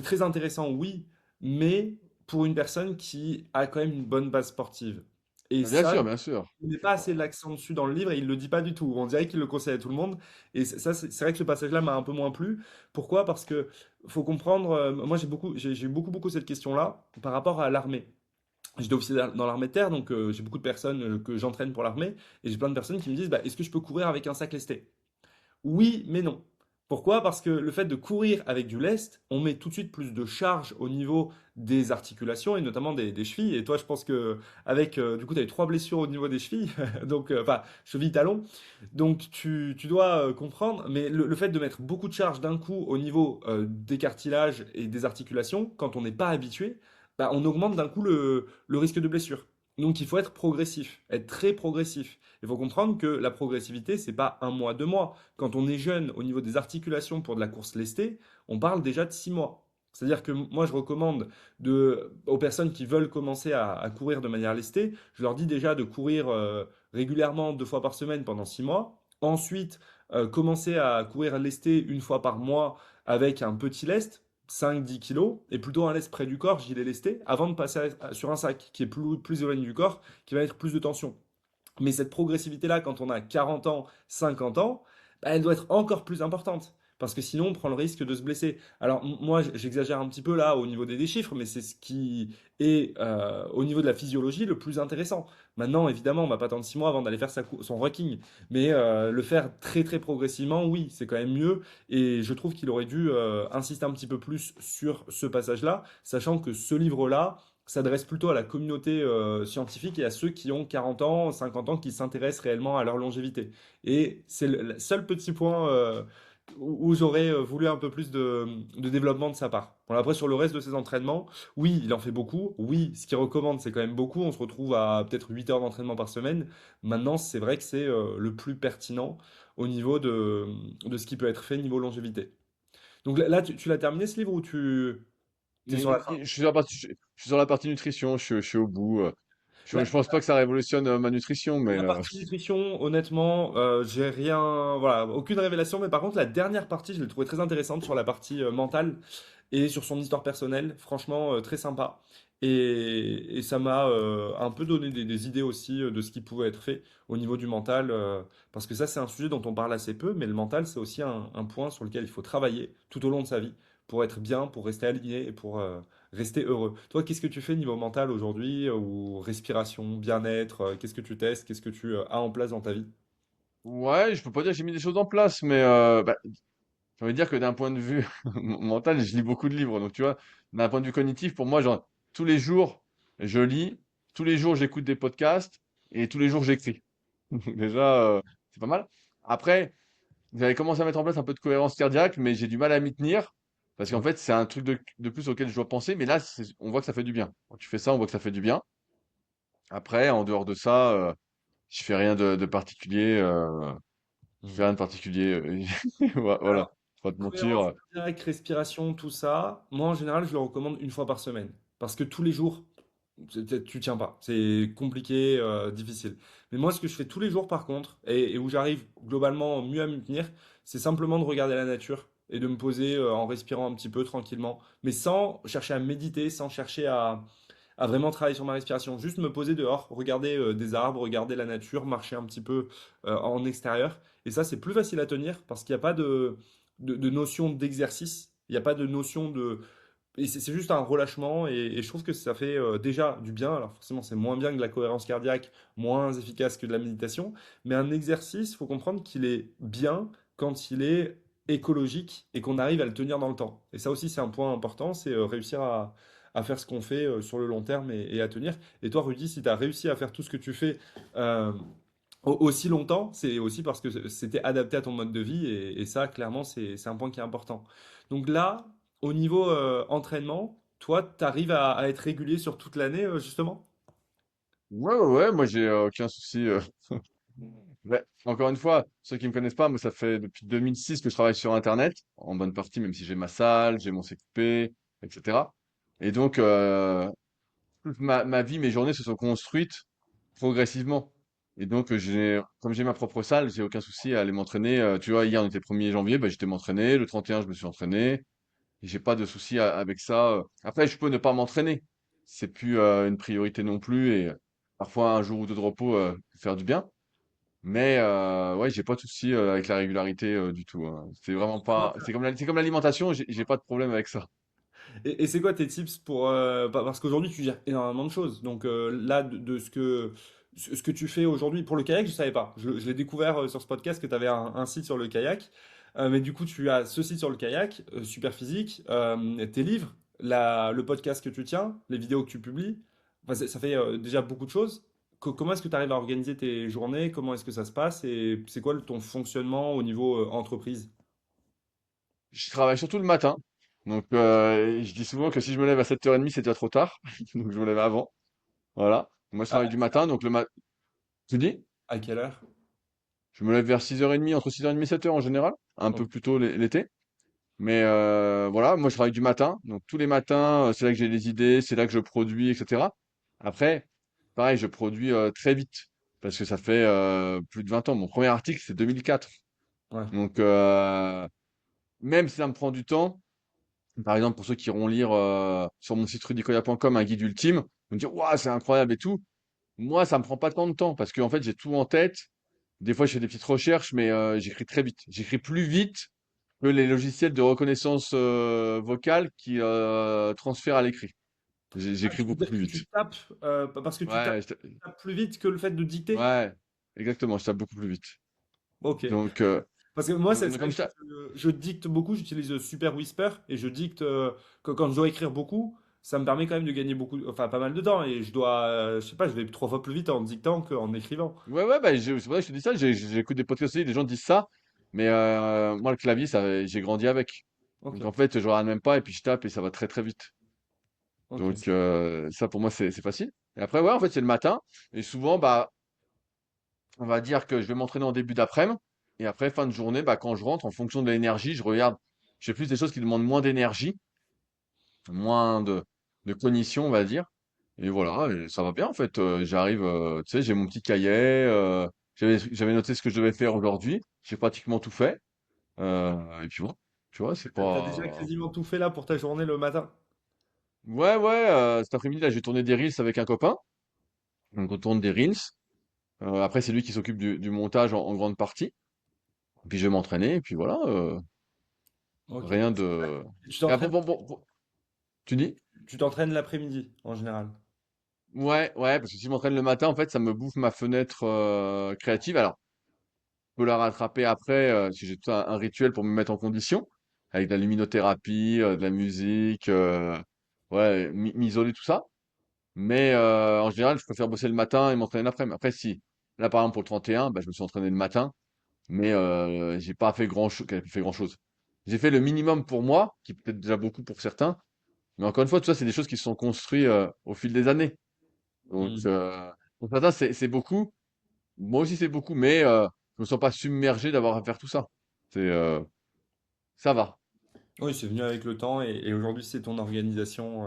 très intéressant, oui, mais pour une personne qui a quand même une bonne base sportive. Et Bien ça, sûr, bien sûr. il met pas assez l'accent dessus dans le livre et il le dit pas du tout. On dirait qu'il le conseille à tout le monde. Et ça, c'est vrai que ce passage-là m'a un peu moins plu. Pourquoi? Parce que faut comprendre. Moi, j'ai eu beaucoup cette question-là par rapport à l'armée. J'étais officier dans l'armée de terre, donc j'ai beaucoup de personnes que j'entraîne pour l'armée et j'ai plein de personnes qui me disent, bah, est-ce que je peux courir avec un sac lesté? Oui, mais non. Pourquoi? Parce que le fait de courir avec du lest, on met tout de suite plus de charge au niveau des articulations et notamment des chevilles. Et toi, je pense que avec du coup, tu as eu trois blessures au niveau des chevilles, donc enfin cheville talon. Donc tu dois comprendre. Mais le fait de mettre beaucoup de charge d'un coup au niveau des cartilages et des articulations, quand on n'est pas habitué, bah, on augmente d'un coup le risque de blessure. Donc il faut être progressif, être très progressif. Il faut comprendre que la progressivité, c'est pas un mois, 2 mois. Quand on est jeune au niveau des articulations pour de la course lestée, on parle déjà de 6 mois. C'est-à-dire que moi, je recommande aux personnes qui veulent commencer à courir de manière lestée, je leur dis déjà de courir régulièrement 2 fois par semaine pendant 6 mois. Ensuite, commencer à courir lesté une fois par mois avec un petit lest, 5-10 kilos, et plutôt un lest près du corps, gilet lesté, avant de passer sur un sac qui est plus éloigné du corps, qui va mettre plus de tension. Mais cette progressivité-là, quand on a 40 ans, 50 ans, bah, elle doit être encore plus importante. Parce que sinon, on prend le risque de se blesser. Alors, moi, j'exagère un petit peu là au niveau des chiffres, mais c'est ce qui est, au niveau de la physiologie, le plus intéressant. Maintenant, évidemment, on va pas attendre 6 mois avant d'aller faire son rocking. Mais le faire très, très progressivement, oui, c'est quand même mieux. Et je trouve qu'il aurait dû insister un petit peu plus sur ce passage-là, sachant que ce livre-là, s'adresse plutôt à la communauté scientifique et à ceux qui ont 40 ans, 50 ans, qui s'intéressent réellement à leur longévité. Et c'est le seul petit point où j'aurais voulu un peu plus de développement de sa part. Bon, après, sur le reste de ses entraînements, oui, il en fait beaucoup. Oui, ce qu'il recommande, c'est quand même beaucoup. On se retrouve à peut-être 8 heures d'entraînement par semaine. Maintenant, c'est vrai que c'est le plus pertinent au niveau de ce qui peut être fait niveau longévité. Donc là, tu l'as terminé ce livre ou tu es sur la fin? Je suis sur la partie, je suis sur la partie nutrition, je suis au bout. Je Bah, pense pas que ça révolutionne ma nutrition, mais la partie nutrition, honnêtement, j'ai rien, voilà, aucune révélation. Mais par contre, la dernière partie, je l'ai trouvée très intéressante sur la partie mentale et sur son histoire personnelle. Franchement, très sympa. Et ça m'a un peu donné des idées aussi de ce qui pouvait être fait au niveau du mental. Parce que ça, c'est un sujet dont on parle assez peu, mais le mental, c'est aussi un point sur lequel il faut travailler tout au long de sa vie pour être bien, pour rester aligné et pour rester heureux. Toi, qu'est-ce que tu fais niveau mental aujourd'hui, ou respiration, bien-être, qu'est-ce que tu testes, qu'est-ce que tu as en place dans ta vie? ouais, je peux pas dire que j'ai mis des choses en place, mais bah, j'ai envie de dire que d'un point de vue mental, je lis beaucoup de livres. Donc, tu vois, d'un point de vue cognitif, pour moi, genre, tous les jours, je lis, tous les jours, j'écoute des podcasts et tous les jours, j'écris. Déjà, c'est pas mal. Après, j'avais commencé à mettre en place un peu de cohérence cardiaque, mais j'ai du mal à m'y tenir parce qu'en Ouais. fait, c'est un truc de plus auquel je dois penser. Mais là, on voit que ça fait du bien. Quand tu fais ça, on voit que ça fait du bien. Après, en dehors de ça, je fais rien de particulier. Je fais Hmm. rien de particulier. Voilà, Alors, faut pas te cohérence mentir. cardiaque, respiration, tout ça, moi en général, je le recommande une fois par semaine. Parce que tous les jours, tu tiens pas. C'est compliqué, difficile. Mais moi, ce que je fais tous les jours, par contre, et où j'arrive globalement mieux à m'y tenir, c'est simplement de regarder la nature et de me poser en respirant un petit peu tranquillement, mais sans chercher à méditer, sans chercher à vraiment travailler sur ma respiration. Juste me poser dehors, regarder des arbres, regarder la nature, marcher un petit peu en extérieur. Et ça, c'est plus facile à tenir parce qu'il n'y a pas de notion d'exercice. Il n'y a pas de notion de, et c'est juste un relâchement et je trouve que ça fait déjà du bien. Alors forcément, c'est moins bien que la cohérence cardiaque, moins efficace que de la méditation, mais un exercice, il faut comprendre qu'il est bien quand il est écologique et qu'on arrive à le tenir dans le temps. Et ça aussi, c'est un point important, c'est réussir à faire ce qu'on fait sur le long terme et à tenir. Et toi, Rudy, si tu as réussi à faire tout ce que tu fais euh, aussi longtemps, c'est aussi parce que c'était adapté à ton mode de vie et ça, clairement, c'est un point qui est important. Donc là, au niveau entraînement, toi, tu arrives à être régulier sur toute l'année, justement? Ouais, ouais, ouais, moi j'ai aucun souci. Ouais, encore une fois, ceux qui me connaissent pas, moi ça fait depuis 2006 que je travaille sur Internet, en bonne partie, même si j'ai ma salle, j'ai mon CQP, etc. Et donc, toute ma vie, mes journées se sont construites progressivement. Et donc, comme j'ai ma propre salle, j'ai aucun souci à aller m'entraîner. Tu vois, hier on était 1er janvier, bah, j'étais m'entraîner. Le 31, je me suis entraîné. Et j'ai pas de souci avec ça. Après, je peux ne pas m'entraîner. C'est plus une priorité non plus. Et parfois, un jour ou deux de repos peut faire du bien. Mais ouais, j'ai pas de souci avec la régularité du tout, hein. C'est vraiment pas. C'est comme l'alimentation. J'ai pas de problème avec ça. Et c'est quoi tes tips pour... parce qu'aujourd'hui, tu gères énormément de choses. Donc là, de ce que tu fais aujourd'hui, pour le kayak, je savais pas. Je l'ai découvert sur ce podcast que tu avais un site sur le kayak. Mais du coup, tu as ce site sur le kayak, super physique, tes livres, le podcast que tu tiens, les vidéos que tu publies. Enfin, ça fait déjà beaucoup de choses. Comment est-ce que tu arrives à organiser tes journées? Comment est-ce que ça se passe? Et c'est quoi ton fonctionnement au niveau entreprise? Je travaille surtout le matin. Donc, je dis souvent que si je me lève à 7h30, c'est déjà trop tard. Donc, je me lève avant. Voilà. Moi, je À, travaille du matin. Donc, le matin. Tu dis? à quelle heure? Je me lève vers 6h30, entre 6h30 et 7h en général. Un peu Ok. plus tôt l'été. Mais voilà, moi, je travaille du matin. Donc, tous les matins, c'est là que j'ai les idées, c'est là que je produis, etc. Après, pareil, je produis très vite. Parce que ça fait plus de 20 ans. Mon premier article, c'est 2004. Ouais. Donc, même si ça me prend du temps, par exemple, pour ceux qui iront lire sur mon site rudicoya.com un guide ultime, ils me dire, waouh, c'est incroyable et tout. Moi, ça me prend pas tant de temps parce qu'en fait, j'ai tout en tête. Des fois, je fais des petites recherches, mais j'écris très vite. J'écris plus vite que les logiciels de reconnaissance vocale qui transfèrent à l'écrit. Ah, J'écris tu veux beaucoup dire plus que vite. tu tapes, parce que Ouais, tu tapes plus vite que le fait de dicter? ouais, exactement, je tape beaucoup plus vite. Ok. Donc, Parce que moi, c'est vrai comme que ça. je dicte beaucoup, j'utilise Super Whisper et je dicte quand je dois écrire beaucoup, ça me permet quand même de gagner beaucoup, enfin pas mal de temps et je dois, je sais pas, je vais 3 fois plus vite en dictant qu'en écrivant. Ouais, ouais, bah, c'est pour ça que je te dis ça. J'écoute des podcasts aussi, des gens disent ça. Mais moi, le clavier, ça, j'ai grandi avec. Ok, Donc, en fait, je regarde même pas et puis je tape et ça va très, très vite. ok. Donc, ça, pour moi, c'est facile. Et après, ouais, en fait, c'est le matin. Et souvent, bah, on va dire que je vais m'entraîner en début d'après-midi. Et après, fin de journée, bah, quand je rentre, en fonction de l'énergie, je regarde. Je fais plus des choses qui demandent moins d'énergie, moins de cognition, on va dire. Et voilà, et ça va bien, en fait. J'arrive, tu sais, j'ai mon petit cahier. J'avais noté ce que je devais faire aujourd'hui. J'ai pratiquement tout fait. Et puis voilà. Tu vois, c'est T'as déjà pas. quasiment tout fait là pour ta journée le matin? Ouais, ouais, cet après-midi, là, j'ai tourné des reels avec un copain. Donc, on tourne des reels. Après, c'est lui qui s'occupe du montage en grande partie. Puis, je vais m'entraîner. Et puis voilà, Ok. rien de. Tu Et après, t'entraînes, tu dis? tu t'entraînes l'après-midi en général. Ouais, ouais, parce que si je m'entraîne le matin, en fait, ça me bouffe ma fenêtre créative. Alors, je peux la rattraper après si j'ai tout un rituel pour me mettre en condition, avec de la luminothérapie, de la musique, ouais, m'isoler, tout ça. Mais en général, je préfère bosser le matin et m'entraîner l'après-midi. Après, si, là, par exemple, pour le 31, bah, je me suis entraîné le matin, mais j'ai pas fait grand-chose. J'ai fait le minimum pour moi, qui est peut-être déjà beaucoup pour certains. Mais encore une fois, tout ça, c'est des choses qui se sont construites au fil des années. Donc, Hmm. pour certains, c'est beaucoup. Moi aussi, c'est beaucoup, mais je me sens pas submergé d'avoir à faire tout ça. C'est, ça va. Oui, c'est venu avec le temps et aujourd'hui c'est ton organisation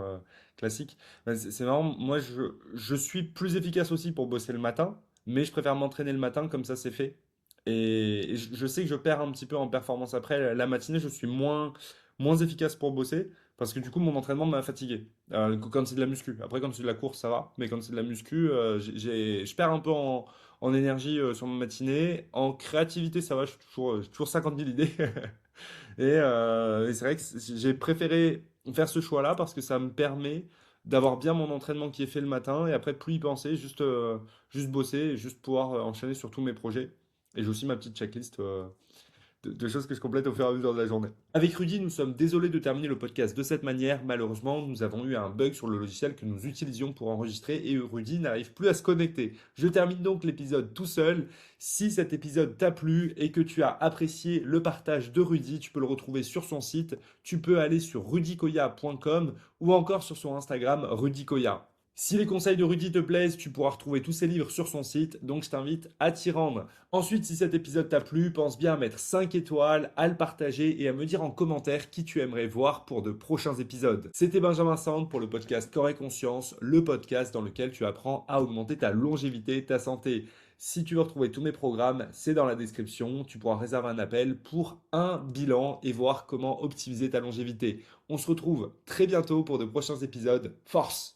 classique. Ben, c'est marrant, moi je suis plus efficace aussi pour bosser le matin, mais je préfère m'entraîner le matin comme ça c'est fait. Et je sais que je perds un petit peu en performance après. La matinée, je suis moins efficace pour bosser parce que du coup mon entraînement m'a fatigué. Quand c'est de la muscu. Après, quand c'est de la course, ça va, mais quand c'est de la muscu, je perds un peu en énergie sur ma matinée. En créativité, ça va, j'ai toujours 50 000 idées. Et c'est vrai que j'ai préféré faire ce choix-là parce que ça me permet d'avoir bien mon entraînement qui est fait le matin et après plus y penser, juste bosser et juste pouvoir enchaîner sur tous mes projets. Et j'ai aussi ma petite checklist de choses que je complète au fur et à mesure de la journée. Avec Rudy, nous sommes désolés de terminer le podcast de cette manière. Malheureusement, nous avons eu un bug sur le logiciel que nous utilisions pour enregistrer et Rudy n'arrive plus à se connecter. Je termine donc l'épisode tout seul. Si cet épisode t'a plu et que tu as apprécié le partage de Rudy, tu peux le retrouver sur son site. Tu peux aller sur rudicoya.com ou encore sur son Instagram rudicoya. Si les conseils de Rudy te plaisent, tu pourras retrouver tous ses livres sur son site, donc je t'invite à t'y rendre. Ensuite, si cet épisode t'a plu, pense bien à mettre 5 étoiles, à le partager et à me dire en commentaire qui tu aimerais voir pour de prochains épisodes. C'était Benjamin Sand pour le podcast Corps et Conscience, le podcast dans lequel tu apprends à augmenter ta longévité et ta santé. Si tu veux retrouver tous mes programmes, c'est dans la description. Tu pourras réserver un appel pour un bilan et voir comment optimiser ta longévité. On se retrouve très bientôt pour de prochains épisodes. Force!